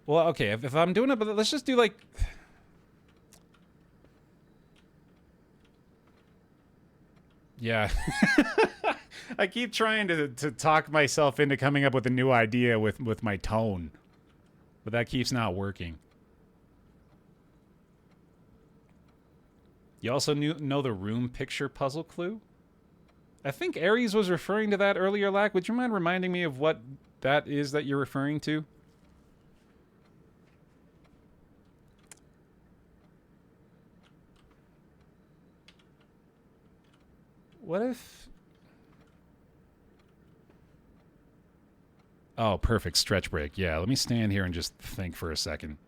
Well, okay, if I'm doing it, but let's just do, like... Yeah. I keep trying to talk myself into coming up with a new idea with my tone. But that keeps not working. You also know the room picture puzzle clue? I think Aries was referring to that earlier, Lack. Would you mind reminding me of what that is that you're referring to? What if... Oh, perfect. Stretch break. Yeah, let me stand here and just think for a second.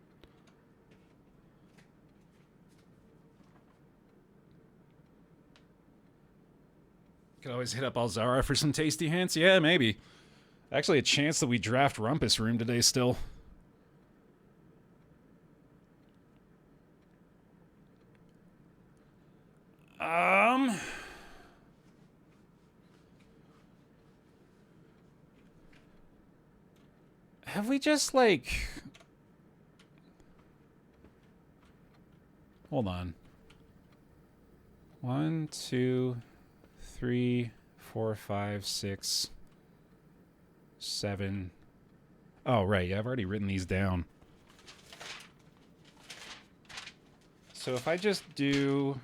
Could always hit up Alzara for some tasty hints. Yeah, maybe. Actually, a chance that we draft Rumpus Room today still. Have we just, like... Hold on. 1, 2, 3, 4, 5, 6, 7. Oh, right. Yeah, I've already written these down. So if I just do...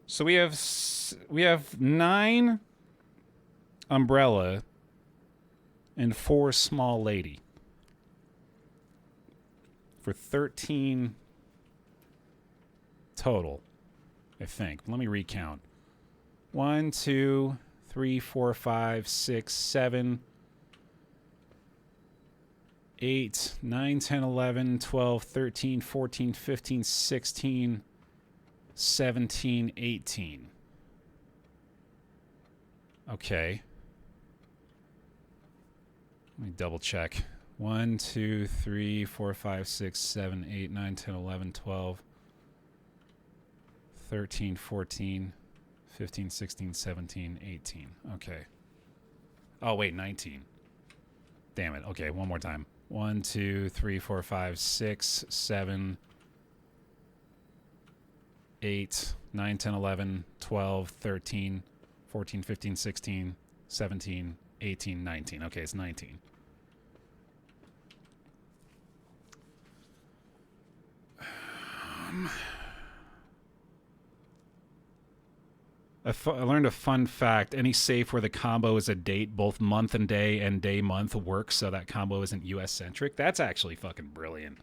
So we have 9 umbrella and 4 small lady for 13 total, I think. Let me recount. 1, 2, 3, 4, 5, 6, 7, 8, 9, 10, 11, 12, 13, 14, 15, 16, 17, 18. Okay. Let me double check. 1, 2, 3, 4, 5, 6, 7, 8, 9, 10, 11, 12, 13, 14, 15, 16, 17, 18. Okay. Oh, wait, 19. Damn it. Okay, one more time. 1, 2, 3, 4, 5, 6, 7, 8, 9, 10, 11, 12, 13, 14, 15, 16, 17, 18, 19. Okay, it's 19. I learned a fun fact. Any safe where the combo is a date, both month and day month works, so that combo isn't US-centric. That's actually fucking brilliant.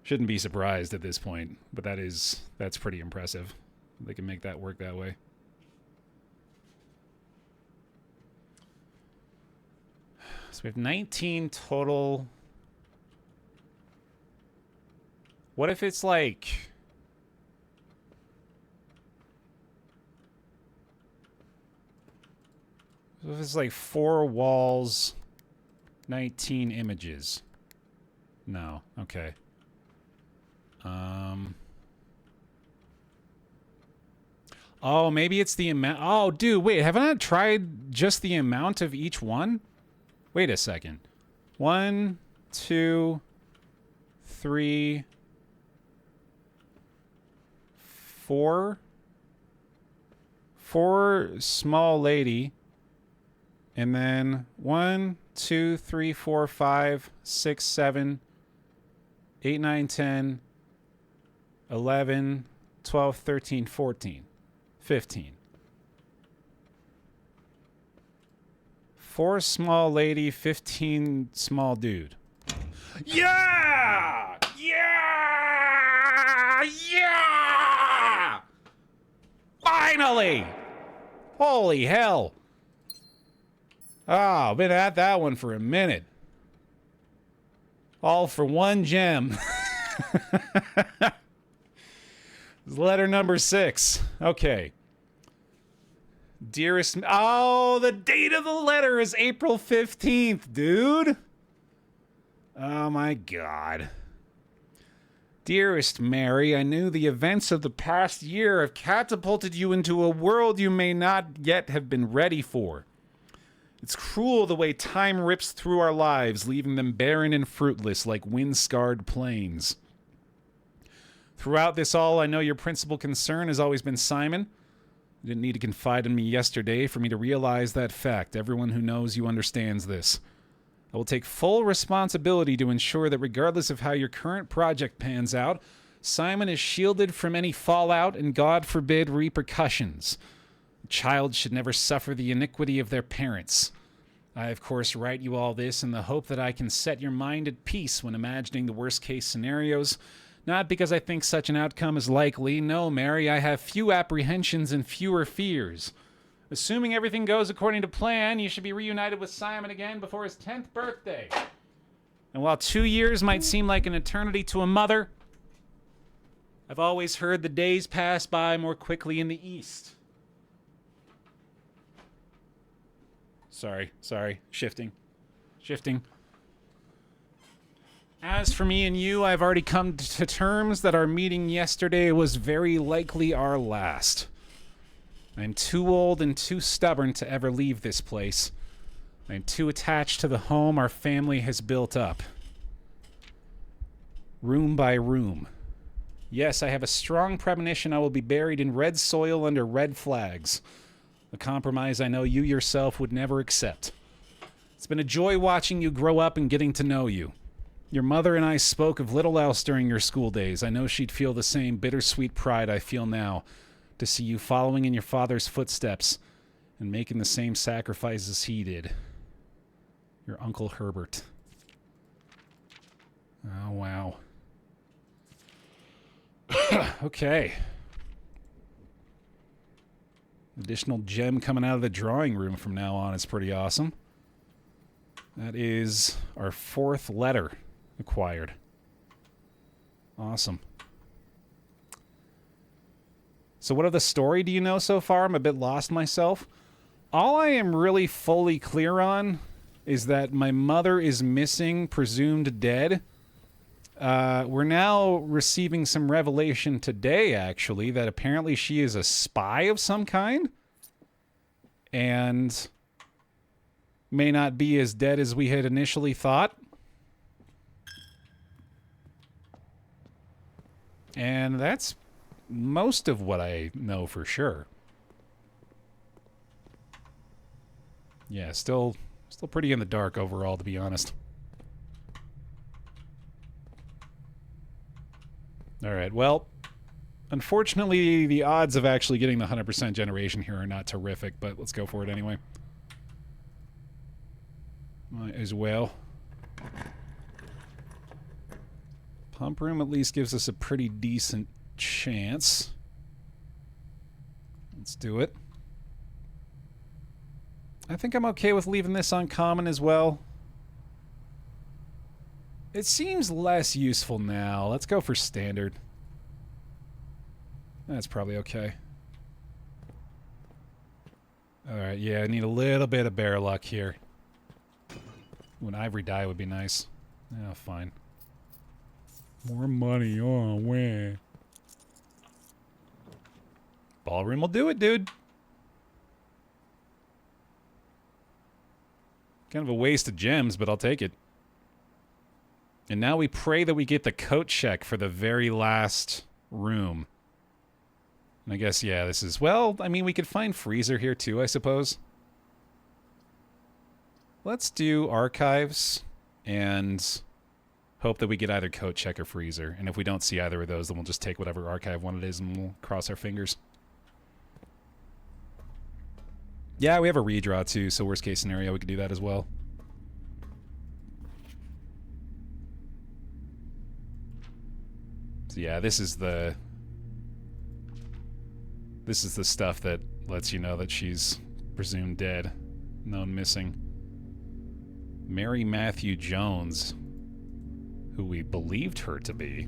Shouldn't be surprised at this point, but that's pretty impressive. They can make that work that way. So we have 19 total. What if it's like... What if it's like 4 walls, 19 images? No. Okay. Oh, maybe it's the amount. Oh, dude, wait. Haven't I tried just the amount of each one? Wait a second. 1, 2, 3, 4. 4 small lady. And then 1, 2, 3, 4, 5, 6, 7, 8, 9, 10, 11, 12, 13, 14, 15. 4 small lady, 15 small dude. Yeah! Yeah! Yeah! Finally! Holy hell. Oh, been at that one for a minute. All for 1 gem. Letter number 6. Okay. Dearest... Oh, the date of the letter is April 15th, dude. Oh, my God. Dearest Mary, I knew the events of the past year have catapulted you into a world you may not yet have been ready for. It's cruel the way time rips through our lives, leaving them barren and fruitless like wind-scarred plains. Throughout this all, I know your principal concern has always been Simon. You didn't need to confide in me yesterday for me to realize that fact. Everyone who knows you understands this. I will take full responsibility to ensure that regardless of how your current project pans out, Simon is shielded from any fallout and, God forbid, repercussions. A child should never suffer the iniquity of their parents. I, of course, write you all this in the hope that I can set your mind at peace when imagining the worst-case scenarios. Not because I think such an outcome is likely. No, Mary, I have few apprehensions and fewer fears. Assuming everything goes according to plan, you should be reunited with Simon again before his 10th birthday. And while 2 years might seem like an eternity to a mother, I've always heard the days pass by more quickly in the East. Sorry. Shifting. As for me and you, I've already come to terms that our meeting yesterday was very likely our last. I'm too old and too stubborn to ever leave this place. I'm too attached to the home our family has built up. Room by room. Yes, I have a strong premonition I will be buried in red soil under red flags. A compromise I know you yourself would never accept. It's been a joy watching you grow up and getting to know you. Your mother and I spoke of little else during your school days. I know she'd feel the same bittersweet pride I feel now to see you following in your father's footsteps and making the same sacrifices he did. Your Uncle Herbert. Oh, wow. Okay. Additional gem coming out of the drawing room from now on is pretty awesome. That is our 4th letter acquired. Awesome. So what of the story do you know so far? I'm a bit lost myself. All I am really fully clear on is that my mother is missing, presumed dead. We're now receiving some revelation today, actually, that apparently she is a spy of some kind. And may not be as dead as we had initially thought. And that's most of what I know for sure. Yeah, still pretty in the dark overall, to be honest. Alright, well, unfortunately, the odds of actually getting the 100% generation here are not terrific, but let's go for it anyway. Might as well. Pump room at least gives us a pretty decent chance. Let's do it. I think I'm okay with leaving this on common as well. It seems less useful now. Let's go for standard. That's probably okay. Alright, yeah, I need a little bit of bear luck here. An ivory dye would be nice. Oh, fine. More money, oh, where? Ballroom will do it, dude. Kind of a waste of gems, but I'll take it. And now we pray that we get the coat check for the very last room. And I guess, yeah, this is... Well, I mean, we could find freezer here too, I suppose. Let's do archives and hope that we get either coat check or freezer. And if we don't see either of those, then we'll just take whatever archive one it is and we'll cross our fingers. Yeah, we have a redraw too, so worst case scenario, we could do that as well. So yeah, this is the stuff that lets you know that she's presumed dead. Known missing. Mary Matthew Jones, who we believed her to be.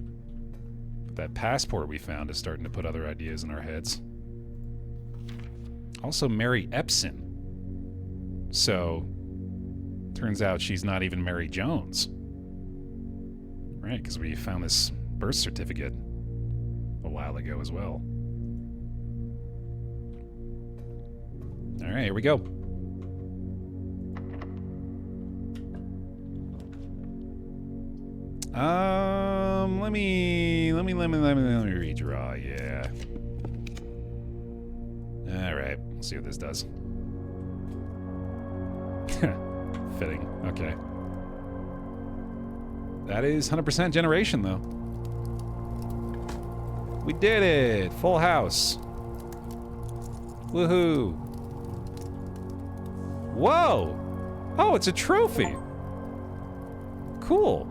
But that passport we found is starting to put other ideas in our heads. Also Mary Epson. So, turns out she's not even Mary Jones. Right, because we found this birth certificate a while ago as well. Alright, here we go. Let me redraw, yeah. Alright, we'll see what this does. Fitting, okay. That is 100% generation, though. We did it! Full house. Woohoo! Whoa! Oh, it's a trophy! Cool.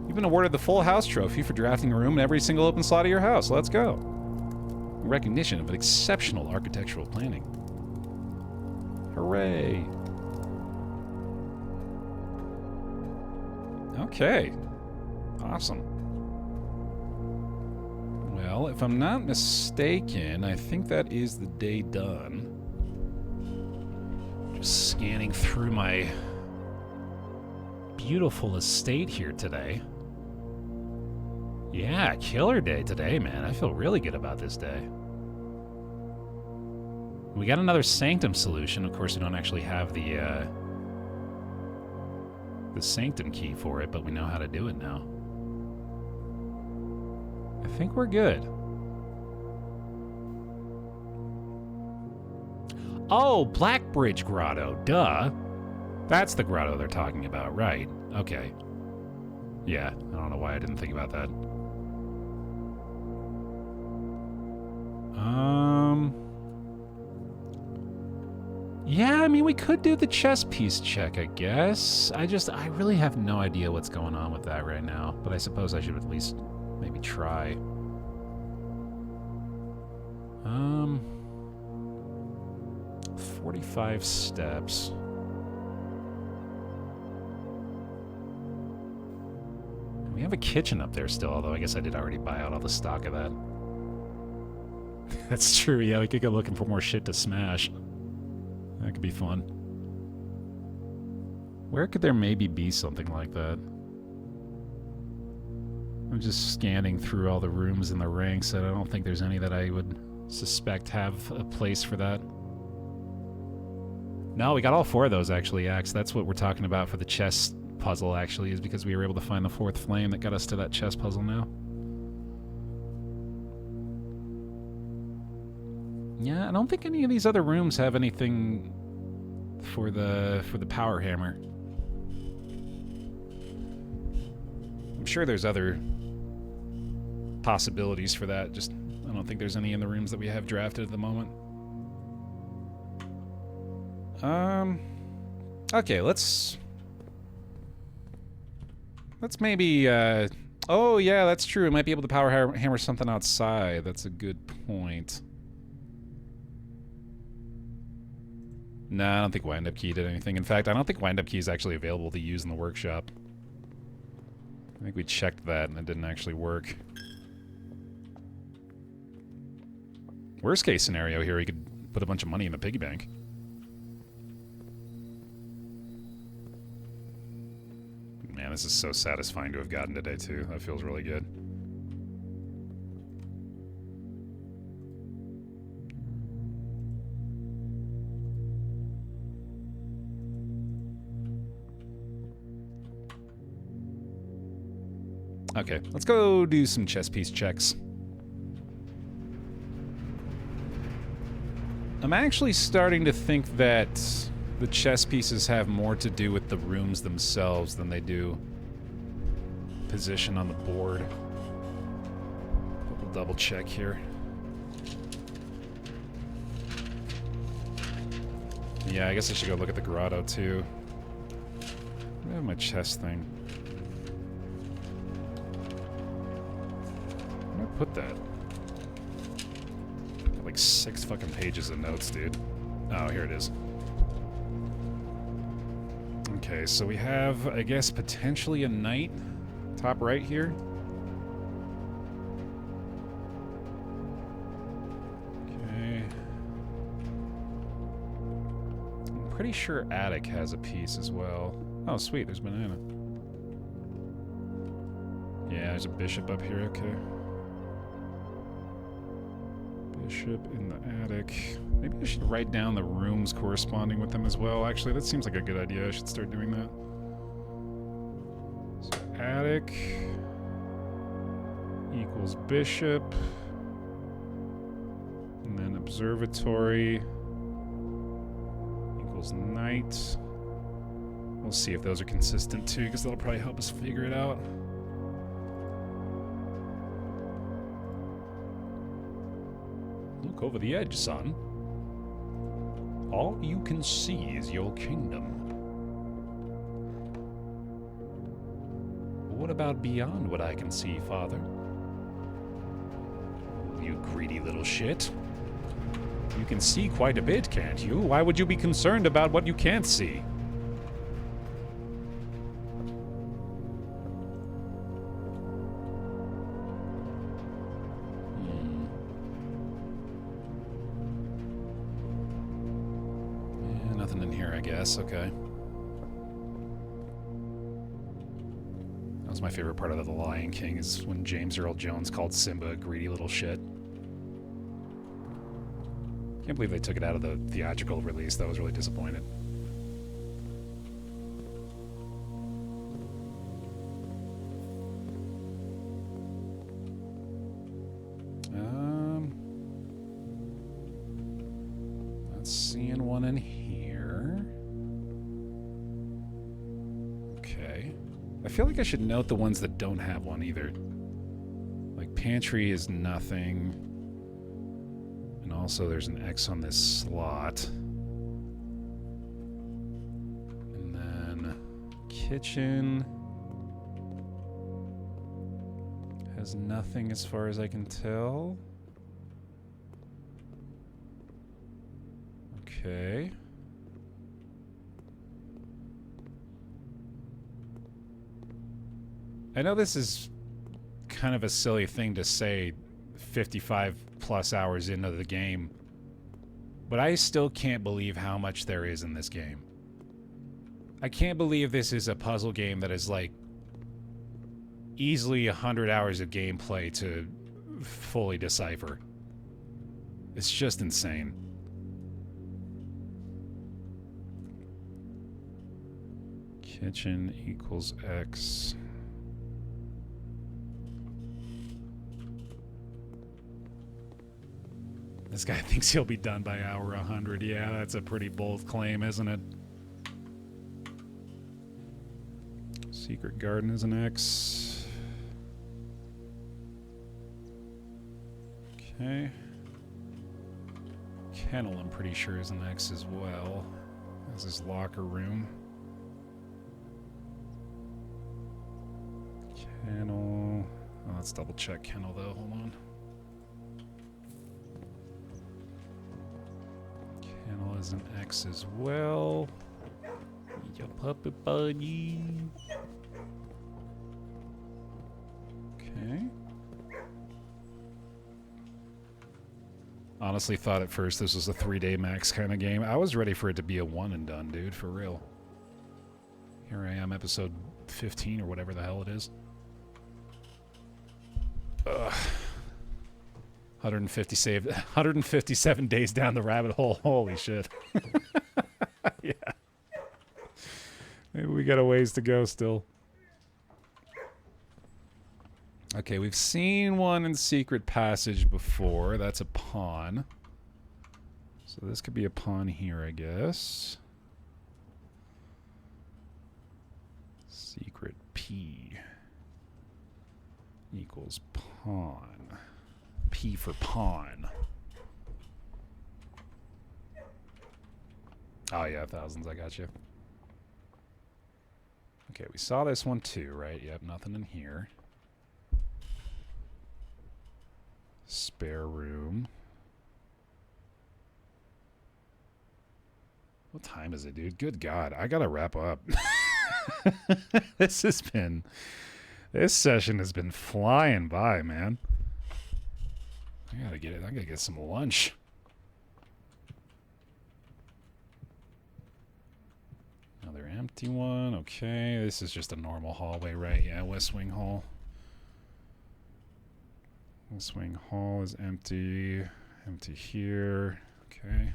You've been awarded the Full House Trophy for drafting a room in every single open slot of your house. Let's go. In recognition of an exceptional architectural planning. Hooray. Okay. Awesome. Well, if I'm not mistaken, I think that is the day done. Just scanning through my beautiful estate here today. Yeah, killer day today, man. I feel really good about this day. We got another Sanctum solution. Of course, we don't actually have the Sanctum key for it, but we know how to do it now. I think we're good. Oh, Blackbridge Grotto. Duh. That's the grotto they're talking about, right? Okay. Yeah, I don't know why I didn't think about that. Yeah, I mean, we could do the chess piece check, I guess. I really have no idea what's going on with that right now, but I suppose I should at least maybe try. 45 steps. We have a kitchen up there still, although I guess I did already buy out all the stock of that. That's true, yeah, we could go looking for more shit to smash. That could be fun. Where could there maybe be something like that? I'm just scanning through all the rooms in the ranks, and I don't think there's any that I would suspect have a place for that. No, we got all four of those, actually, Axe. That's what we're talking about for the chess puzzle, actually, is because we were able to find the fourth flame that got us to that chess puzzle now. Yeah, I don't think any of these other rooms have anything for the power hammer. I'm sure there's other possibilities for that, just I don't think there's any in the rooms that we have drafted at the moment. Okay, let's maybe, oh yeah, that's true. We might be able to power hammer something outside. That's a good point. No, I don't think wind-up key did anything. In fact, I don't think wind-up key is actually available to use in the workshop. I think we checked that and it didn't actually work. Worst case scenario here, he could put a bunch of money in the piggy bank. Man, this is so satisfying to have gotten today, too. That feels really good. Okay, let's go do some chess piece checks. I'm actually starting to think that the chess pieces have more to do with the rooms themselves than they do position on the board. We'll double check here. Yeah, I guess I should go look at the grotto too. I have my chess thing. Where did I put that? Got like 6 fucking pages of notes, dude. Oh, here it is. Okay, so we have, I guess, potentially a knight. Top right here. Okay. I'm pretty sure attic has a piece as well. Oh, sweet, there's banana. Yeah, there's a bishop up here, okay. Bishop in the attic. Maybe I should write down the rooms corresponding with them as well. Actually, that seems like a good idea. I should start doing that. So attic equals bishop. And then observatory equals knight. We'll see if those are consistent too, because that'll probably help us figure it out. Look over the edge, son. All you can see is your kingdom. What about beyond what I can see, Father? You greedy little shit. You can see quite a bit, can't you? Why would you be concerned about what you can't see? Nothing in here, I guess. Okay. That was my favorite part of The Lion King, is when James Earl Jones called Simba a greedy little shit. Can't believe they took it out of the theatrical release. That was really disappointed. Not seeing one in here. Okay. I feel like I should note the ones that don't have one either. Like pantry is nothing. And also there's an X on this slot. And then kitchen has nothing as far as I can tell. Okay. I know this is kind of a silly thing to say 55 plus hours into the game, but I still can't believe how much there is in this game. I can't believe this is a puzzle game that is like easily 100 hours of gameplay to fully decipher. It's just insane. Kitchen equals X. This guy thinks he'll be done by hour 100. Yeah, that's a pretty bold claim, isn't it? Secret garden is an X. Okay. Kennel, I'm pretty sure, is an X as well. This is locker room. Kennel. Oh, let's double check kennel though. Hold on. Kennel is an X as well. Your puppy buddy. Honestly thought at first this was a 3-day max kind of game. I was ready for it to be a one and done, dude, for real. Here I am, episode 15 or whatever the hell it is. Ugh. 157 days down the rabbit hole. Holy shit. Yeah. Maybe we got a ways to go still. Okay, we've seen one in Secret Passage before. That's a pawn. So this could be a pawn here, I guess. Secret P equals pawn. P for pawn. Oh yeah, thousands, I got you. Okay, we saw this one too, right? Yep, nothing in here. Spare room. What time is it, dude? Good God, I gotta wrap up. This session has been flying by, man. I gotta get some lunch. Another empty one. Okay, this is just a normal hallway, right? Yeah, West Wing Hall. West Wing Hall is empty. Empty here. Okay.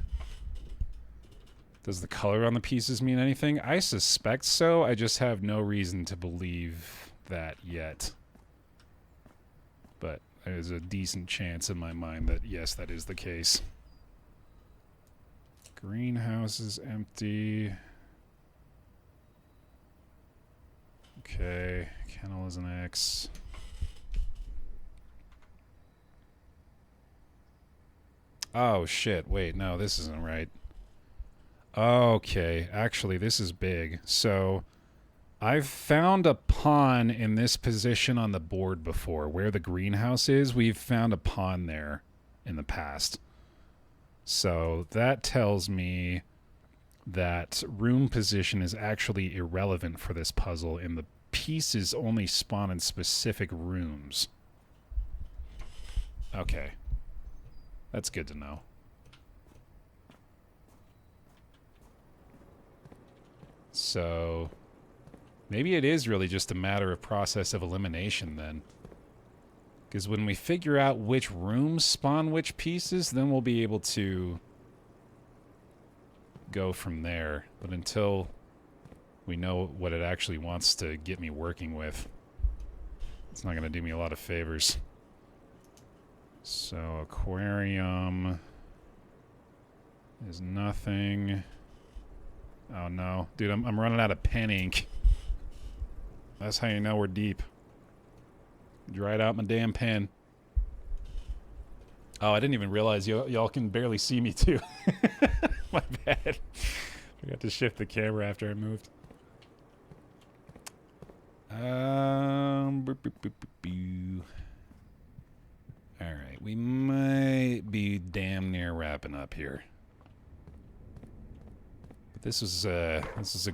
Does the color on the pieces mean anything? I suspect so. I just have no reason to believe that yet. But there's a decent chance in my mind that, yes, that is the case. Greenhouse is empty. Okay. Kennel is an X. Oh, shit. Wait, no, this isn't right. Okay, actually, this is big. So, I've found a pawn in this position on the board before. Where the greenhouse is, we've found a pawn there in the past. So, that tells me that room position is actually irrelevant for this puzzle, and the pieces only spawn in specific rooms. Okay. That's good to know. So, maybe it is really just a matter of process of elimination then. Because when we figure out which rooms spawn which pieces, then we'll be able to go from there. But until we know what it actually wants to get me working with, it's not going to do me a lot of favors. So, aquarium is nothing. Oh no. Dude, I'm running out of pen ink. That's how you know we're deep. Dried out my damn pen. Oh, I didn't even realize y'all can barely see me too. My bad. Forgot to shift the camera after I moved. Alright, we might be damn near wrapping up here. This is a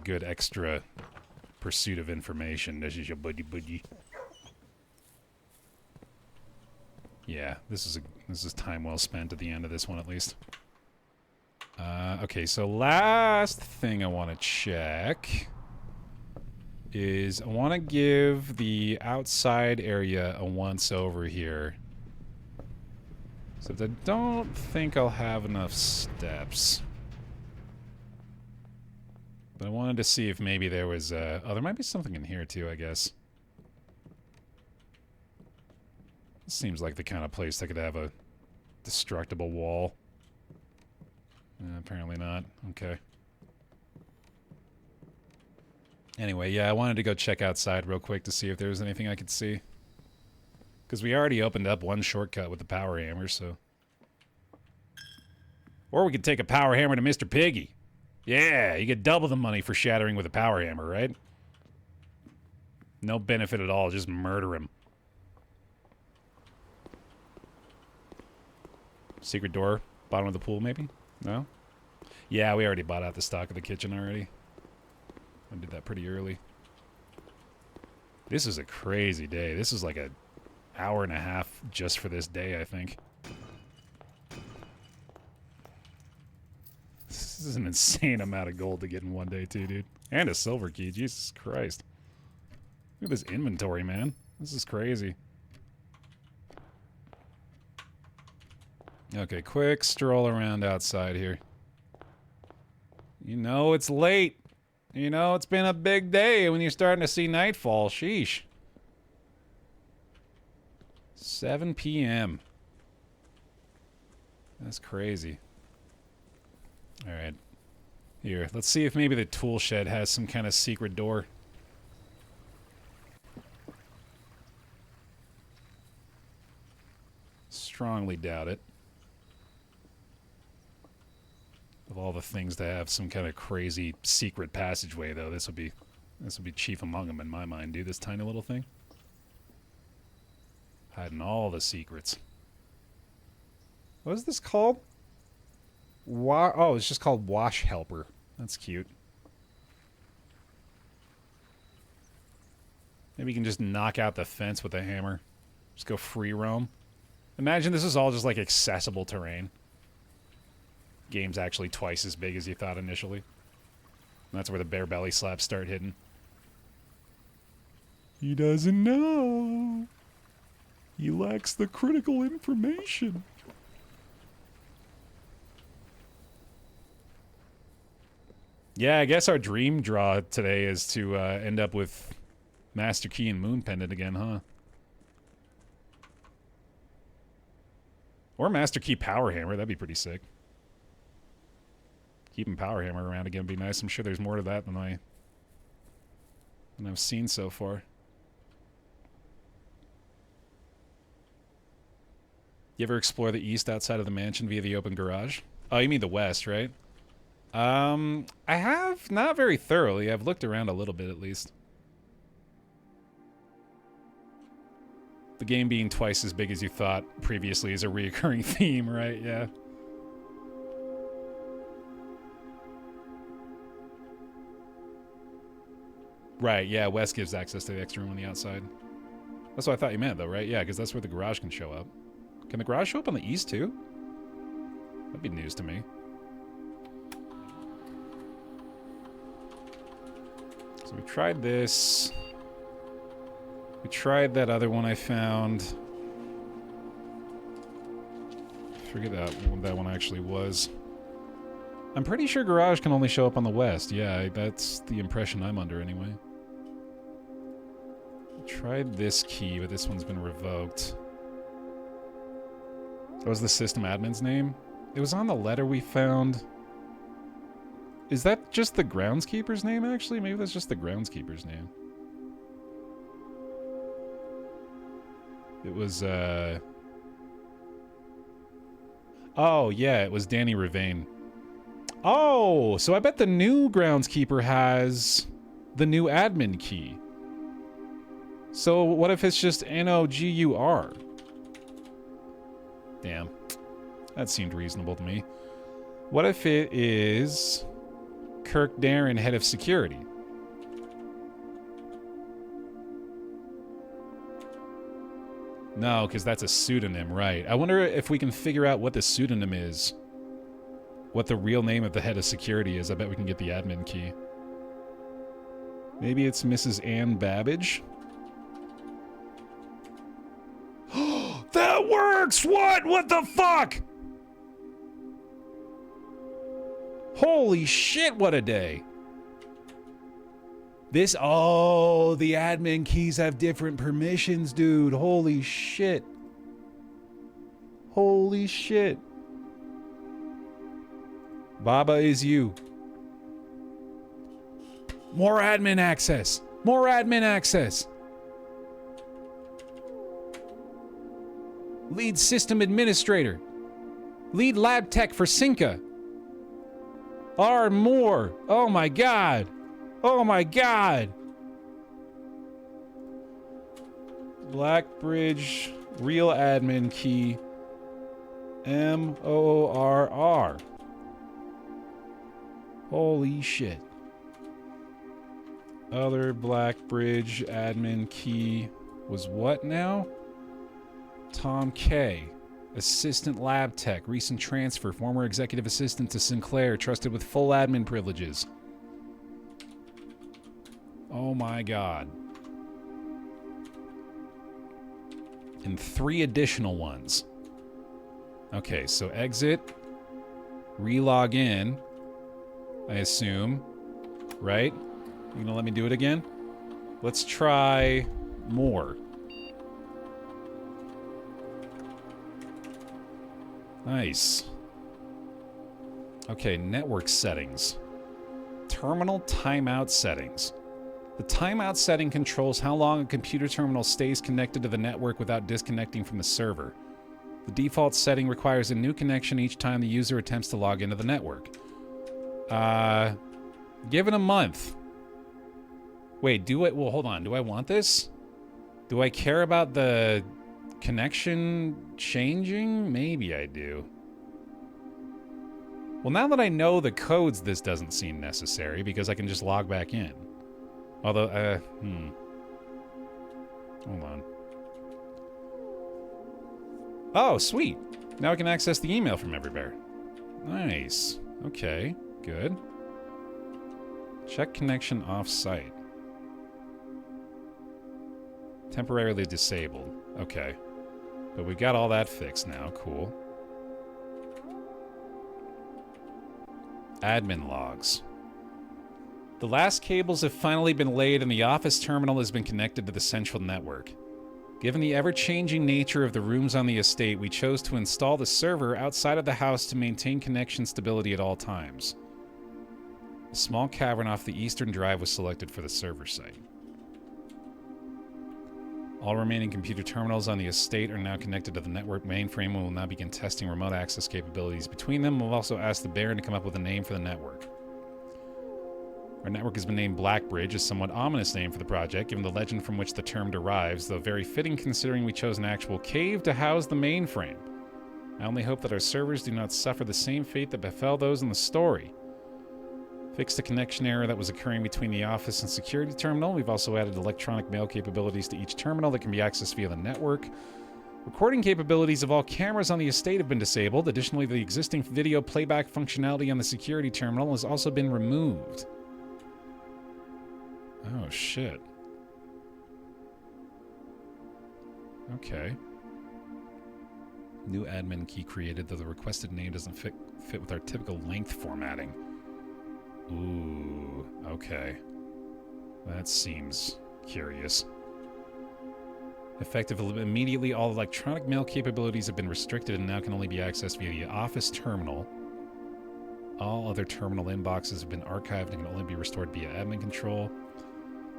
good extra pursuit of information. This is your buddy. Yeah, this is time well spent at the end of this one at least. Okay, so last thing I want to check is I want to give the outside area a once over here. So I don't think I'll have enough steps. But I wanted to see if maybe there was, oh, there might be something in here too, I guess. This seems like the kind of place that could have a destructible wall. Apparently not. Okay. Anyway, yeah, I wanted to go check outside real quick to see if there was anything I could see. Because we already opened up one shortcut with the power hammer, so... Or we could take a power hammer to Mr. Piggy. Yeah, you get double the money for shattering with a power hammer, right? No benefit at all, just murder him. Secret door, bottom of the pool, maybe? No? Yeah, we already bought out the stock of the kitchen already. I did that pretty early. This is a crazy day. This is like an hour and a half just for this day, I think. This is an insane amount of gold to get in one day, too, dude. And a silver key. Jesus Christ. Look at this inventory, man. This is crazy. Okay, quick stroll around outside here. You know it's late. You know it's been a big day when you're starting to see nightfall. Sheesh. 7 p.m. That's crazy. Alright. Here, let's see if maybe the tool shed has some kind of secret door. Strongly doubt it. Of all the things to have some kind of crazy secret passageway, though, this would be chief among them in my mind, dude. This tiny little thing. Hiding all the secrets. What is this called? Oh, it's just called Wash Helper. That's cute. Maybe you can just knock out the fence with a hammer. Just go free roam. Imagine this is all just like accessible terrain. Game's actually twice as big as you thought initially. And that's where the bear belly slaps start hitting. He doesn't know. He lacks the critical information. Yeah, I guess our dream draw today is to end up with Master Key and Moon Pendant again, huh? Or Master Key Power Hammer, that'd be pretty sick. Keeping Power Hammer around again would be nice. I'm sure there's more to that than I've seen so far. You ever explore the east outside of the mansion via the open garage? Oh, you mean the west, right? I have, not very thoroughly. I've looked around a little bit at least. The game being twice as big as you thought previously is a reoccurring theme, right? Yeah. Right, yeah, west gives access to the extra room on the outside. That's what I thought you meant, though, right? Yeah, because that's where the garage can show up. Can the garage show up on the east, too? That'd be news to me. So we tried this. We tried that other one I found. I forget what that one actually was. I'm pretty sure garage can only show up on the west. Yeah, that's the impression I'm under anyway. I tried this key, but this one's been revoked. What was the system admin's name? It was on the letter we found. Is that just the groundskeeper's name, actually? Maybe that's just the groundskeeper's name. It was, oh, yeah, it was Danny Ravain. Oh, so I bet the new groundskeeper has the new admin key. So what if it's just N-O-G-U-R? Damn. That seemed reasonable to me. What if it is Kirk Darren, head of security? No, because that's a pseudonym, right. I wonder if we can figure out what the pseudonym is. What the real name of the head of security is. I bet we can get the admin key. Maybe it's Mrs. Ann Babbage? That works! What? What the fuck? Holy shit, what a day. Oh, the admin keys have different permissions, dude. Holy shit. Holy shit. Baba is you. More admin access. More admin access. Lead system administrator. Lead lab tech for Cinca. R more. Oh my god. Oh my god. Blackbridge real admin key. M-O-R-R. Holy shit. Other Blackbridge admin key was what now? Tom K. Assistant lab tech, recent transfer, former executive assistant to Sinclair, trusted with full admin privileges. Oh my god. And 3 additional ones. Okay, so exit, relog in, I assume, right? You gonna let me do it again? Let's try more. Nice. Okay, network settings. Terminal timeout settings. The timeout setting controls how long a computer terminal stays connected to the network without disconnecting from the server. The default setting requires a new connection each time the user attempts to log into the network. Given a month. Wait, well, hold on. Do I want this? Do I care about the connection changing? Maybe I do. Well, now that I know the codes, this doesn't seem necessary because I can just log back in. Although, hold on. Oh, sweet. Now I can access the email from Baer. Nice. Okay, good. Check connection off-site. Temporarily disabled. Okay. But we got all that fixed now. Cool. Admin logs. The last cables have finally been laid and the office terminal has been connected to the central network. Given the ever-changing nature of the rooms on the estate, we chose to install the server outside of the house to maintain connection stability at all times. A small cavern off the eastern drive was selected for the server site. All remaining computer terminals on the estate are now connected to the network mainframe and will now begin testing remote access capabilities between them. We'll also ask the Baer to come up with a name for the network. Our network has been named Blackbridge, a somewhat ominous name for the project, given the legend from which the term derives, though very fitting considering we chose an actual cave to house the mainframe. I only hope that our servers do not suffer the same fate that befell those in the story. Fixed a connection error that was occurring between the office and security terminal. We've also added electronic mail capabilities to each terminal that can be accessed via the network. Recording capabilities of all cameras on the estate have been disabled. Additionally, the existing video playback functionality on the security terminal has also been removed. Oh, shit. Okay. New admin key created, though the requested name doesn't fit with our typical length formatting. Ooh, okay. That seems curious. Effectively, immediately all electronic mail capabilities have been restricted and now can only be accessed via the office terminal. All other terminal inboxes have been archived and can only be restored via admin control.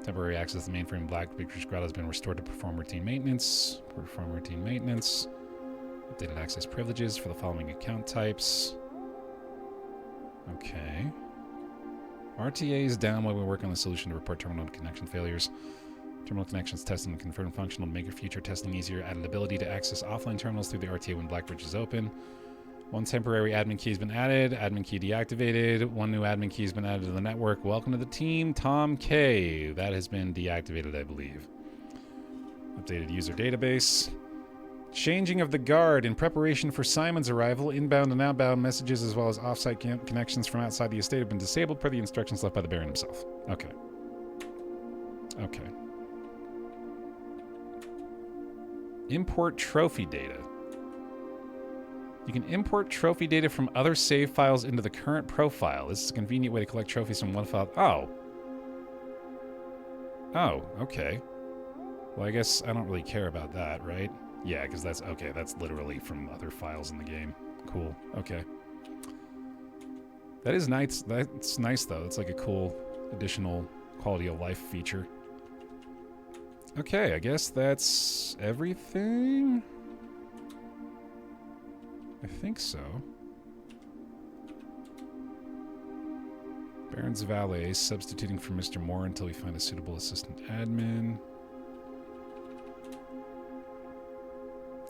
Temporary access to the mainframe Blackbridge Grotto has been restored to perform routine maintenance. Updated access privileges for the following account types. Okay. RTA is down while we work on the solution to report terminal connection failures. Terminal connections tested and confirmed functional to make your future testing easier. Added ability to access offline terminals through the RTA when Blackbridge is open. One temporary admin key has been added. Admin key deactivated. One new admin key has been added to the network. Welcome to the team, Tom K. That has been deactivated, I believe. Updated user database. Changing of the guard in preparation for Simon's arrival. Inbound and outbound messages as well as offsite connections from outside the estate have been disabled per the instructions left by the Baer himself. Okay. Okay. Import trophy data. You can import trophy data from other save files into the current profile. This is a convenient way to collect trophies from one file. Oh. Oh, okay. Well, I guess I don't really care about that, right? Yeah, because that's... Okay, that's literally from other files in the game. Cool. Okay. That is nice. That's nice, though. It's like a cool additional quality of life feature. Okay, I guess that's everything? I think so. Baron's valet substituting for Mr. Moore until we find a suitable assistant admin.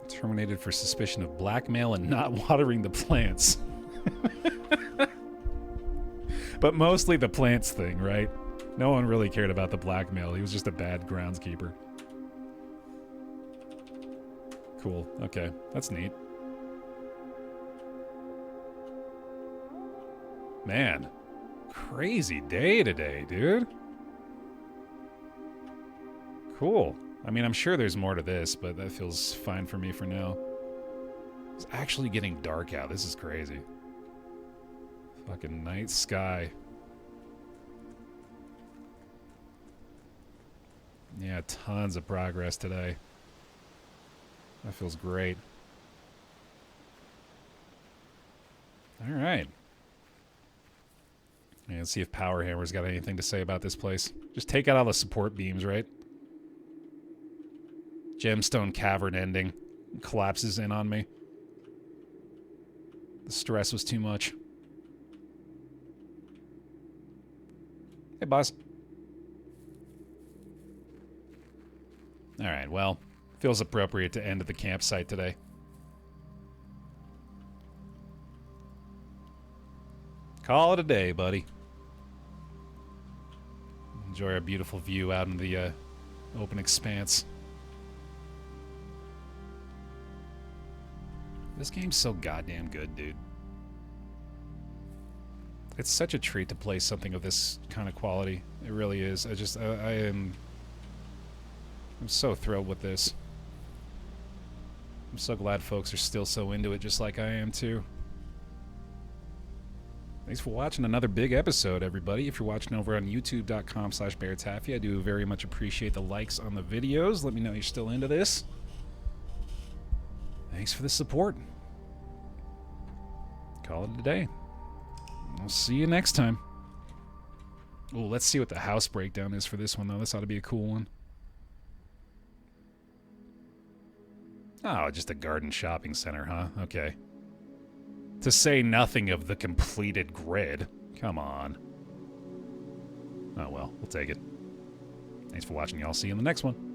Terminated for suspicion of blackmail and not watering the plants. But mostly the plants thing, right? No one really cared about the blackmail. He was just a bad groundskeeper. Cool. Okay. That's neat. Man, crazy day today, dude. Cool. I mean, I'm sure there's more to this, but that feels fine for me for now. It's actually getting dark out. This is crazy. Fucking night sky. Yeah, tons of progress today. That feels great. All right. Yeah, let's see if Power Hammer's got anything to say about this place. Just take out all the support beams, right? Gemstone cavern ending. Collapses in on me. The stress was too much. Hey, boss. Alright, well, feels appropriate to end at the campsite today. Call it a day, buddy. Enjoy our beautiful view out in the open expanse. This game's so goddamn good, dude. It's such a treat to play something of this kind of quality. It really is. I'm so thrilled with this. I'm so glad folks are still so into it, just like I am too. Thanks for watching another big episode, everybody. If you're watching over on youtube.com/BaerTaffy, I do very much appreciate the likes on the videos. Let me know you're still into this. Thanks for the support. Call it a day. I'll see you next time. Oh, let's see what the house breakdown is for this one, though. This ought to be a cool one. Oh, just a garden shopping center, huh? Okay. To say nothing of the completed grid. Come on. Oh well, we'll take it. Thanks for watching, y'all. See you in the next one.